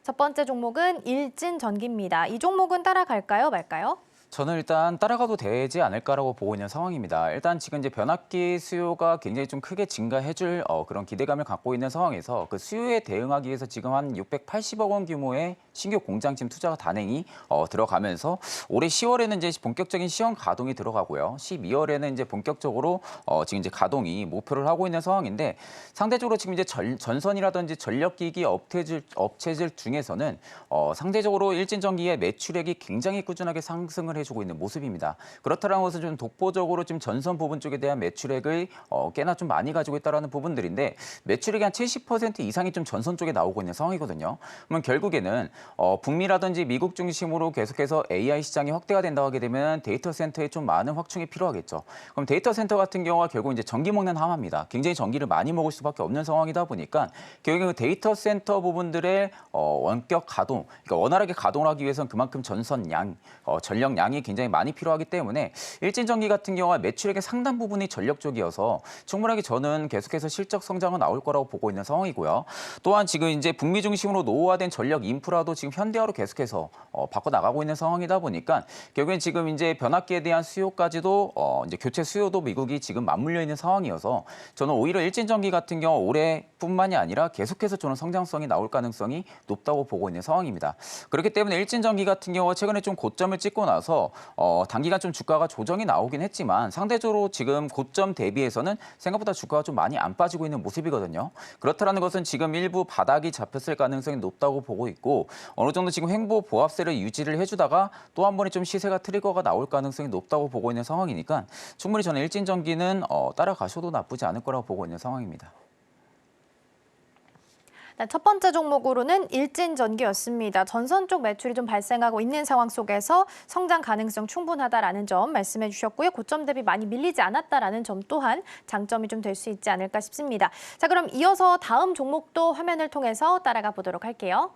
첫 번째 종목은 일진전기입니다. 이 종목은 따라갈까요, 말까요? 저는 일단 따라가도 되지 않을까라고 보고 있는 상황입니다. 일단 지금 이제 변압기 수요가 굉장히 좀 크게 증가해줄 그런 기대감을 갖고 있는 상황에서 그 수요에 대응하기 위해서 지금 한 680억 원 규모의 신규 공장 지금 투자가 단행이 들어가면서 올해 10월에는 이제 본격적인 시험 가동이 들어가고요. 12월에는 이제 본격적으로 지금 이제 가동이 목표를 하고 있는 상황인데 상대적으로 지금 이제 전선이라든지 전력기기 업체들 중에서는 상대적으로 일진전기의 매출액이 굉장히 꾸준하게 상승을 해주고 있는 모습입니다. 그렇다는 것은 좀 독보적으로 지금 전선 부분 쪽에 대한 매출액을 꽤나 좀 많이 가지고 있다는 부분들인데 매출액이 한 70% 이상이 좀 전선 쪽에 나오고 있는 상황이거든요. 그러면 결국에는 북미라든지 미국 중심으로 계속해서 AI 시장이 확대가 된다고 하게 되면 데이터 센터에 좀 많은 확충이 필요하겠죠. 그럼 데이터 센터 같은 경우가 결국 이제 전기 먹는 하마입니다. 굉장히 전기를 많이 먹을 수밖에 없는 상황이다 보니까 결국은 데이터 센터 부분들의 원격 가동, 그러니까 원활하게 가동을 하기 위해서는 그만큼 전선 양, 전력 양이 굉장히 많이 필요하기 때문에 일진전기 같은 경우가 매출액의 상당 부분이 전력 쪽이어서 충분하게 저는 계속해서 실적 성장은 나올 거라고 보고 있는 상황이고요. 또한 지금 이제 북미 중심으로 노후화된 전력 인프라도 지금 현대화로 계속해서 바꿔 나가고 있는 상황이다 보니까 결국엔 지금 이제 변압기에 대한 수요까지도 이제 교체 수요도 미국이 지금 맞물려 있는 상황이어서 저는 오히려 일진전기 같은 경우 올해뿐만이 아니라 계속해서 저는 성장성이 나올 가능성이 높다고 보고 있는 상황입니다. 그렇기 때문에 일진전기 같은 경우가 최근에 좀 고점을 찍고 나서 단기간 좀 주가가 조정이 나오긴 했지만 상대적으로 지금 고점 대비해서는 생각보다 주가가 좀 많이 안 빠지고 있는 모습이거든요. 그렇다는 것은 지금 일부 바닥이 잡혔을 가능성이 높다고 보고 있고 어느 정도 지금 횡보 보합세를 유지를 해주다가 또 한 번에 좀 시세가 트리거가 나올 가능성이 높다고 보고 있는 상황이니까 충분히 저는 일진전기는 따라가셔도 나쁘지 않을 거라고 보고 있는 상황입니다. 첫 번째 종목으로는 일진전기였습니다. 전선 쪽 매출이 좀 발생하고 있는 상황 속에서 성장 가능성 충분하다라는 점 말씀해 주셨고요. 고점 대비 많이 밀리지 않았다라는 점 또한 장점이 좀 될 수 있지 않을까 싶습니다. 자, 그럼 이어서 다음 종목도 화면을 통해서 따라가 보도록 할게요.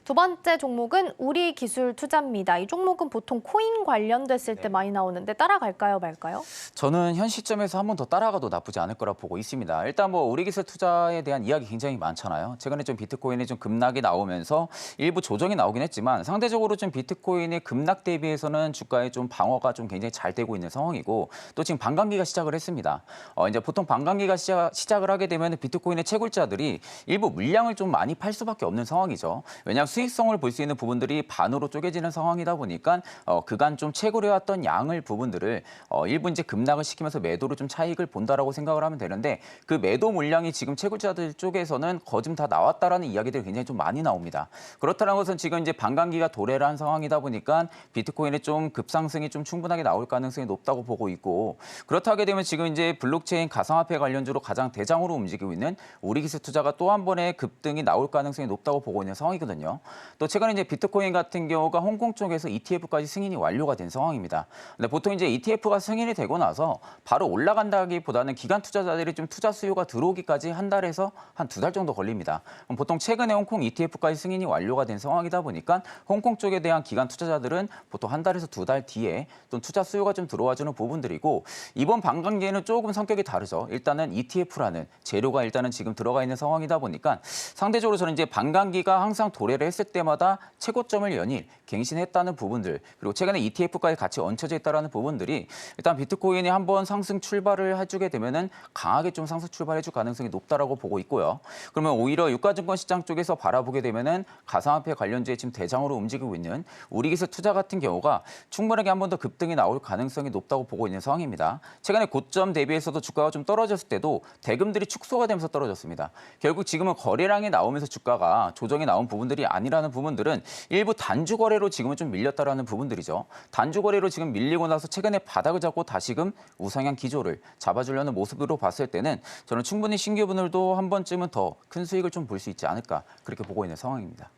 두 번째 종목은 우리기술투자입니다. 이 종목은 보통 코인 관련됐을 때 많이 나오는데 따라갈까요, 말까요? 저는 현 시점에서 한 번 더 따라가도 나쁘지 않을 거라 보고 있습니다. 일단 뭐 우리기술투자에 대한 이야기 굉장히 많잖아요. 최근에 좀 비트코인이 좀 급락이 나오면서 일부 조정이 나오긴 했지만 상대적으로 좀 비트코인의 급락 대비해서는 주가의 좀 방어가 좀 굉장히 잘 되고 있는 상황이고 또 지금 반감기가 시작을 했습니다. 이제 보통 반감기가 시작을 하게 되면 비트코인의 채굴자들이 일부 물량을 좀 많이 팔 수밖에 없는 상황이죠. 왜냐하면 수익성을 볼 수 있는 부분들이 반으로 쪼개지는 상황이다 보니까 그간 좀 채굴해왔던 양을 부분들을 일부 이제 급락을 시키면서 매도로 좀 차익을 본다라고 생각을 하면 되는데 그 매도 물량이 지금 채굴자들 쪽에서는 거좀 다 나왔다라는 이야기들이 굉장히 좀 많이 나옵니다. 그렇다는 것은 지금 이제 반감기가 도래를 한 상황이다 보니까 비트코인의 좀 급상승이 좀 충분하게 나올 가능성이 높다고 보고 있고 그렇다 하게 되면 지금 이제 블록체인 가상화폐 관련주로 가장 대장으로 움직이고 있는 우리기술투자가 또 한 번의 급등이 나올 가능성이 높다고 보고 있는 상황이거든요. 또 최근에 이제 비트코인 같은 경우가 홍콩 쪽에서 ETF까지 승인이 완료가 된 상황입니다. 근데 보통 이제 ETF가 승인이 되고 나서 바로 올라간다기보다는 기관 투자자들이 좀 투자 수요가 들어오기까지 한 달에서 한 2달 정도 걸립니다. 보통 최근에 홍콩 ETF까지 승인이 완료가 된 상황이다 보니까 홍콩 쪽에 대한 기관 투자자들은 보통 한 달에서 2달 뒤에 또 투자 수요가 좀 들어와주는 부분들이고 이번 반감기에는 조금 성격이 다르죠. 일단은 ETF라는 재료가 일단은 지금 들어가 있는 상황이다 보니까 상대적으로 저는 이제 반감기가 항상 도래를 했을 때마다 최고점을 연일 갱신했다는 부분들 그리고 최근에 ETF까지 같이 얹혀져 있다는 부분들이 일단 비트코인이 한번 상승 출발을 해주게 되면은 강하게 좀 상승 출발해줄 가능성이 높다라고 보고 있고요. 그러면 오히려 유가증권 시장 쪽에서 바라보게 되면은 가상화폐 관련주에 지금 대장으로 움직이고 있는 우리기술투자 같은 경우가 충분하게 한 번 더 급등이 나올 가능성이 높다고 보고 있는 상황입니다. 최근에 고점 대비해서도 주가가 좀 떨어졌을 때도 대금들이 축소가 되면서 떨어졌습니다. 결국 지금은 거래량이 나오면서 주가가 조정이 나온 부분들이 아니라는 부분들은 일부 단주 거래로 지금은 좀 밀렸다라는 부분들이죠. 단주 거래로 지금 밀리고 나서 최근에 바닥을 잡고 다시금 우상향 기조를 잡아주려는 모습으로 봤을 때는 저는 충분히 신규분들도 한 번쯤은 더 큰 수익을 좀 볼 수 있지 않을까 그렇게 보고 있는 상황입니다.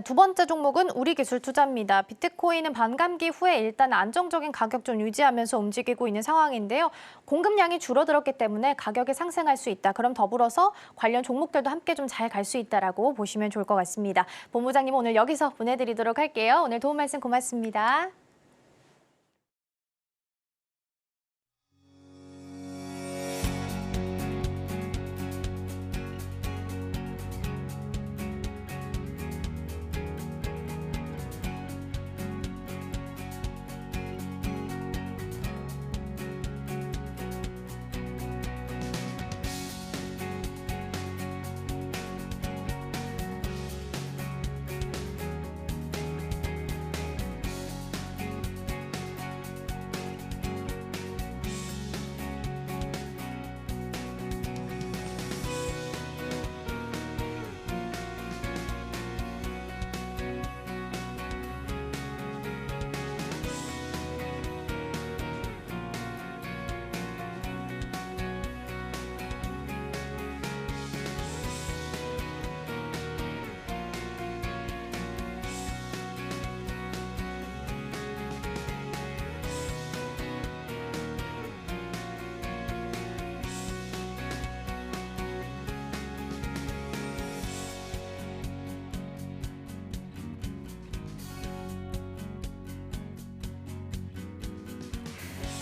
두 번째 종목은 우리기술투자입니다. 비트코인은 반감기 후에 일단 안정적인 가격 좀 유지하면서 움직이고 있는 상황인데요. 공급량이 줄어들었기 때문에 가격이 상승할 수 있다. 그럼 더불어서 관련 종목들도 함께 좀 잘 갈 수 있다라고 보시면 좋을 것 같습니다. 본부장님 오늘 여기서 보내드리도록 할게요. 오늘 도움 말씀 고맙습니다.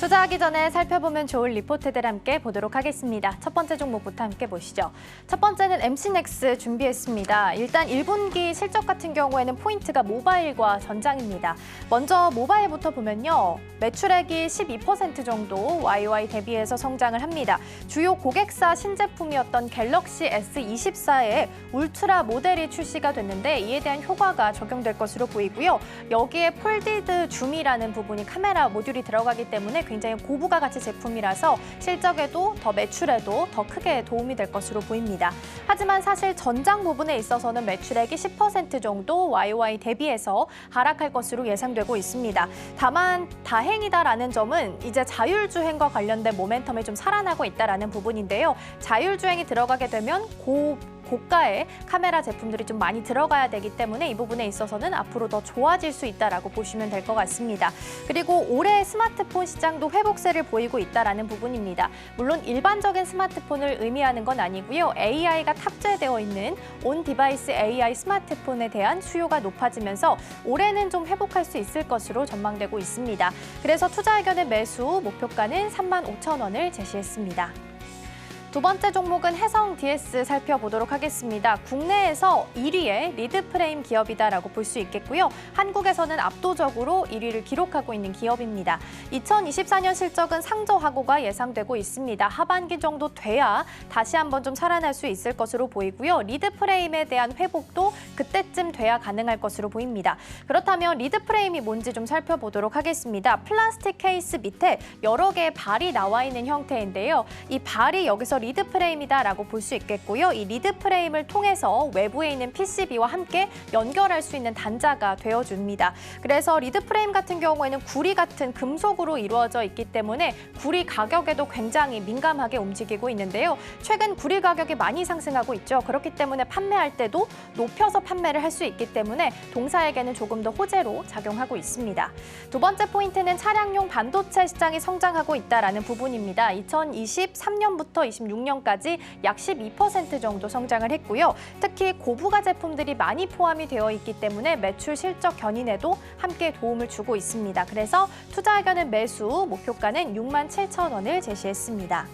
투자하기 전에 살펴보면 좋을 리포트들 함께 보도록 하겠습니다. 첫 번째 종목부터 함께 보시죠. 첫 번째는 MC넥스 준비했습니다. 일단 1분기 실적 같은 경우에는 포인트가 모바일과 전장입니다. 먼저 모바일부터 보면요. 매출액이 12% 정도 YOY 대비해서 성장을 합니다. 주요 고객사 신제품이었던 갤럭시 S24의 울트라 모델이 출시가 됐는데 이에 대한 효과가 적용될 것으로 보이고요. 여기에 폴디드 줌이라는 부분이 카메라 모듈이 들어가기 때문에 굉장히 고부가 가치 제품이라서 실적에도 더 매출에도 더 크게 도움이 될 것으로 보입니다. 하지만 사실 전장 부분에 있어서는 매출액이 10% 정도 YOY 대비해서 하락할 것으로 예상되고 있습니다. 다만 다행이다라는 점은 이제 자율주행과 관련된 모멘텀이 좀 살아나고 있다라는 부분인데요. 자율주행이 들어가게 되면 고가의 카메라 제품들이 좀 많이 들어가야 되기 때문에 이 부분에 있어서는 앞으로 더 좋아질 수 있다라고 보시면 될 것 같습니다. 그리고 올해 스마트폰 시장도 회복세를 보이고 있다라는 부분입니다. 물론 일반적인 스마트폰을 의미하는 건 아니고요. AI가 탑재되어 있는 온 디바이스 AI 스마트폰에 대한 수요가 높아지면서 올해는 좀 회복할 수 있을 것으로 전망되고 있습니다. 그래서 투자 의견의 매수 목표가는 35,000원을 제시했습니다. 두 번째 종목은 해성 DS 살펴보도록 하겠습니다. 국내에서 1위의 리드프레임 기업이다라고 볼 수 있겠고요. 한국에서는 압도적으로 1위를 기록하고 있는 기업입니다. 2024년 실적은 상저하고가 예상되고 있습니다. 하반기 정도 돼야 다시 한번 좀 살아날 수 있을 것으로 보이고요. 리드프레임에 대한 회복도 그때쯤 돼야 가능할 것으로 보입니다. 그렇다면 리드프레임이 뭔지 좀 살펴보도록 하겠습니다. 플라스틱 케이스 밑에 여러 개의 발이 나와 있는 형태인데요. 이 발이 여기서 리드 프레임이다라고 볼 수 있겠고요. 이 리드 프레임을 통해서 외부에 있는 PCB와 함께 연결할 수 있는 단자가 되어줍니다. 그래서 리드 프레임 같은 경우에는 구리 같은 금속으로 이루어져 있기 때문에 구리 가격에도 굉장히 민감하게 움직이고 있는데요. 최근 구리 가격이 많이 상승하고 있죠. 그렇기 때문에 판매할 때도 높여서 판매를 할 수 있기 때문에 동사에게는 조금 더 호재로 작용하고 있습니다. 두 번째 포인트는 차량용 반도체 시장이 성장하고 있다라는 부분입니다. 2023년부터 26년까지 약 12% 정도 성장을 했고요. 특히 고부가 제품들이 많이 포함이 되어 있기 때문에 매출 실적 견인에도 함께 도움을 주고 있습니다. 그래서 투자 의견은 매수, 목표가는 67,000원을 제시했습니다.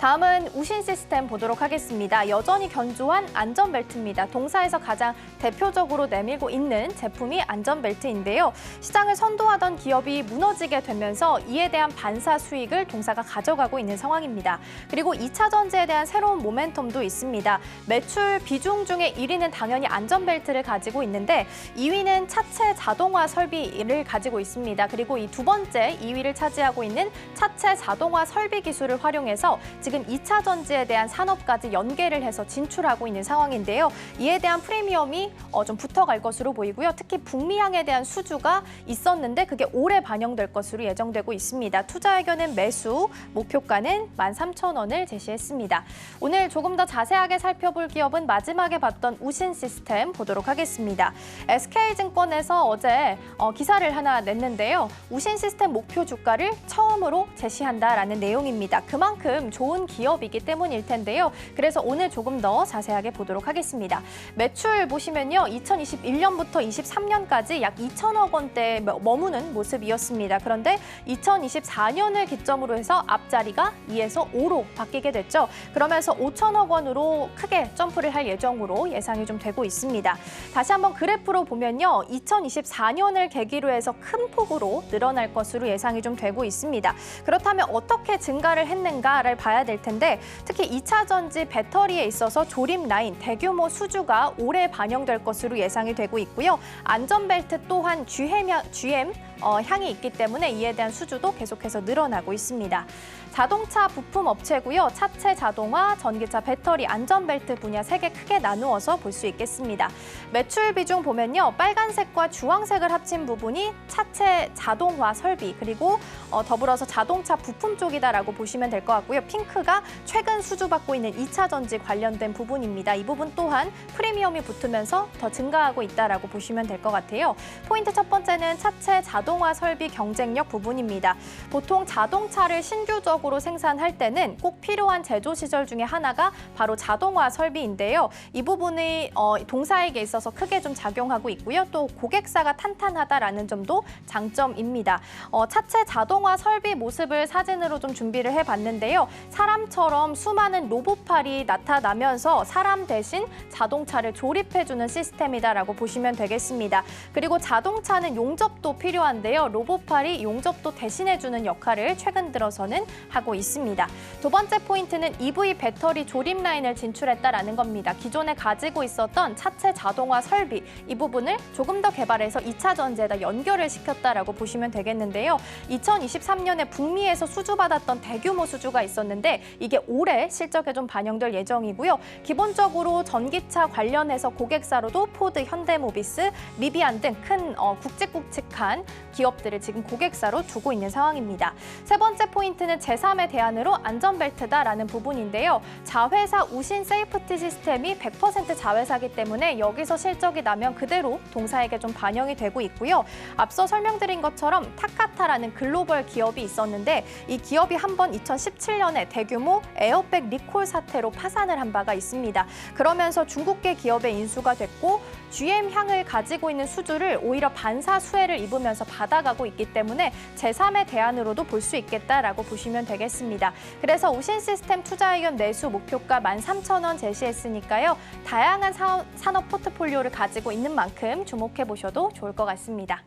다음은 우신 시스템 보도록 하겠습니다. 여전히 견조한 안전벨트입니다. 동사에서 가장 대표적으로 내밀고 있는 제품이 안전벨트인데요. 시장을 선도하던 기업이 무너지게 되면서 이에 대한 반사 수익을 동사가 가져가고 있는 상황입니다. 그리고 2차 전지에 대한 새로운 모멘텀도 있습니다. 매출 비중 중에 1위는 당연히 안전벨트를 가지고 있는데 2위는 차체 자동화 설비를 가지고 있습니다. 그리고 이 두 번째 2위를 차지하고 있는 차체 자동화 설비 기술을 활용해서 지금 2차 전지에 대한 산업까지 연계를 해서 진출하고 있는 상황인데요. 이에 대한 프리미엄이 좀 붙어갈 것으로 보이고요. 특히 북미향에 대한 수주가 있었는데 그게 올해 반영될 것으로 예정되고 있습니다. 투자 의견은 매수, 목표가는 13,000원을 제시했습니다. 오늘 조금 더 자세하게 살펴볼 기업은 마지막에 봤던 우신 시스템 보도록 하겠습니다. SK증권에서 어제 기사를 하나 냈는데요. 우신 시스템 목표 주가를 처음으로 제시한다라는 내용입니다. 그만큼 좋은 기업이기 때문일 텐데요. 그래서 오늘 조금 더 자세하게 보도록 하겠습니다. 매출 보시면요. 2021년부터 23년까지 약 2천억 원대에 머무는 모습이었습니다. 그런데 2024년을 기점으로 해서 앞자리가 2에서 5로 바뀌게 됐죠. 그러면서 5천억 원으로 크게 점프를 할 예정으로 예상이 좀 되고 있습니다. 다시 한번 그래프로 보면요. 2024년을 계기로 해서 큰 폭으로 늘어날 것으로 예상이 좀 되고 있습니다. 그렇다면 어떻게 증가를 했는가를 봐야 될 텐데 특히 2차 전지 배터리에 있어서 조립 라인 대규모 수주가 올해 반영될 것으로 예상이 되고 있고요. 안전벨트 또한 GM 향이 있기 때문에 이에 대한 수주도 계속해서 늘어나고 있습니다. 자동차 부품 업체고요. 차체 자동화, 전기차 배터리, 안전벨트 분야 3개 크게 나누어서 볼 수 있겠습니다. 매출 비중 보면요. 빨간색과 주황색을 합친 부분이 차체 자동화 설비 그리고 더불어서 자동차 부품 쪽이다라고 보시면 될 것 같고요. 핑크가 최근 수주받고 있는 2차 전지 관련된 부분입니다. 이 부분 또한 프리미엄이 붙으면서 더 증가하고 있다라고 보시면 될 것 같아요. 포인트 첫 번째는 차체 자동화 설비 경쟁력 부분입니다. 보통 자동차를 신규적으로 효율적으로 생산할 때는 꼭 필요한 제조 시설 중에 하나가 바로 자동화 설비인데요. 이 부분이 동사에게 있어서 크게 좀 작용하고 있고요. 또 고객사가 탄탄하다라는 점도 장점입니다. 차체 자동화 설비 모습을 사진으로 좀 준비를 해봤는데요. 사람처럼 수많은 로봇팔이 나타나면서 사람 대신 자동차를 조립해주는 시스템이다라고 보시면 되겠습니다. 그리고 자동차는 용접도 필요한데요. 로봇팔이 용접도 대신해주는 역할을 최근 들어서는 하고 있습니다. 두 번째 포인트는 EV 배터리 조립 라인을 진출했다라는 겁니다. 기존에 가지고 있었던 차체 자동화 설비, 이 부분을 조금 더 개발해서 2차 전지에다 연결을 시켰다라고 보시면 되겠는데요. 2023년에 북미에서 수주받았던 대규모 수주가 있었는데 이게 올해 실적에 좀 반영될 예정이고요. 기본적으로 전기차 관련해서 고객사로도 포드, 현대모비스, 리비안 등 큰 굵직굵직한 기업들을 지금 고객사로 두고 있는 상황입니다. 세 번째 포인트는 제3의 대안으로 안전벨트다라는 부분인데요. 자회사 우신 세이프티 시스템이 100% 자회사이기 때문에 여기서 실적이 나면 그대로 동사에게 좀 반영이 되고 있고요. 앞서 설명드린 것처럼 타카타라는 글로벌 기업이 있었는데 이 기업이 한번 2017년에 대규모 에어백 리콜 사태로 파산을 한 바가 있습니다. 그러면서 중국계 기업의 인수가 됐고 GM향을 가지고 있는 수주를 오히려 반사 수혜를 입으면서 받아가고 있기 때문에 제3의 대안으로도 볼 수 있겠다라고 보시면 되겠습니다. 그래서 우신 시스템 투자 의견 매수 목표가 13,000원 제시했으니까요. 다양한 산업 포트폴리오를 가지고 있는 만큼 주목해 보셔도 좋을 것 같습니다.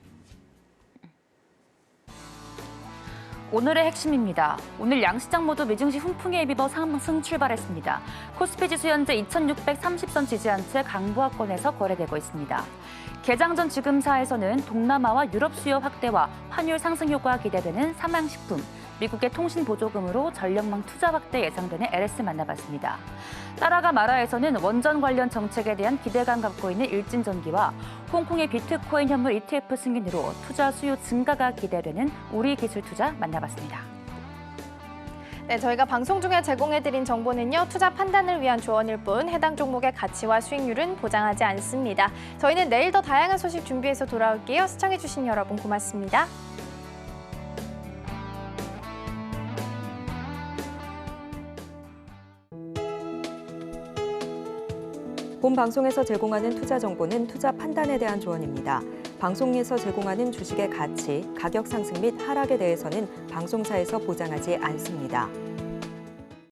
오늘의 핵심입니다. 오늘 양시장 모두 미증시 훈풍에 입어 상승 출발했습니다. 코스피 지수 현재 2630선 지지한 채 강보합권에서 거래되고 있습니다. 개장 전 지금사에서는 동남아와 유럽 수요 확대와 환율 상승 효과가 기대되는 삼양식품, 미국의 통신 보조금으로 전력망 투자 확대 예상되는 LS 만나봤습니다. 따라가 마라에서는 원전 관련 정책에 대한 기대감 갖고 있는 일진전기와 홍콩의 비트코인 현물 ETF 승인으로 투자 수요 증가가 기대되는 우리기술투자 만나봤습니다. 네, 저희가 방송 중에 제공해드린 정보는요. 투자 판단을 위한 조언일 뿐 해당 종목의 가치와 수익률은 보장하지 않습니다. 저희는 내일 더 다양한 소식 준비해서 돌아올게요. 시청해주신 여러분 고맙습니다. 본 방송에서 제공하는 투자 정보는 투자 판단에 대한 조언입니다. 방송에서 제공하는 주식의 가치, 가격 상승 및 하락에 대해서는 방송사에서 보장하지 않습니다.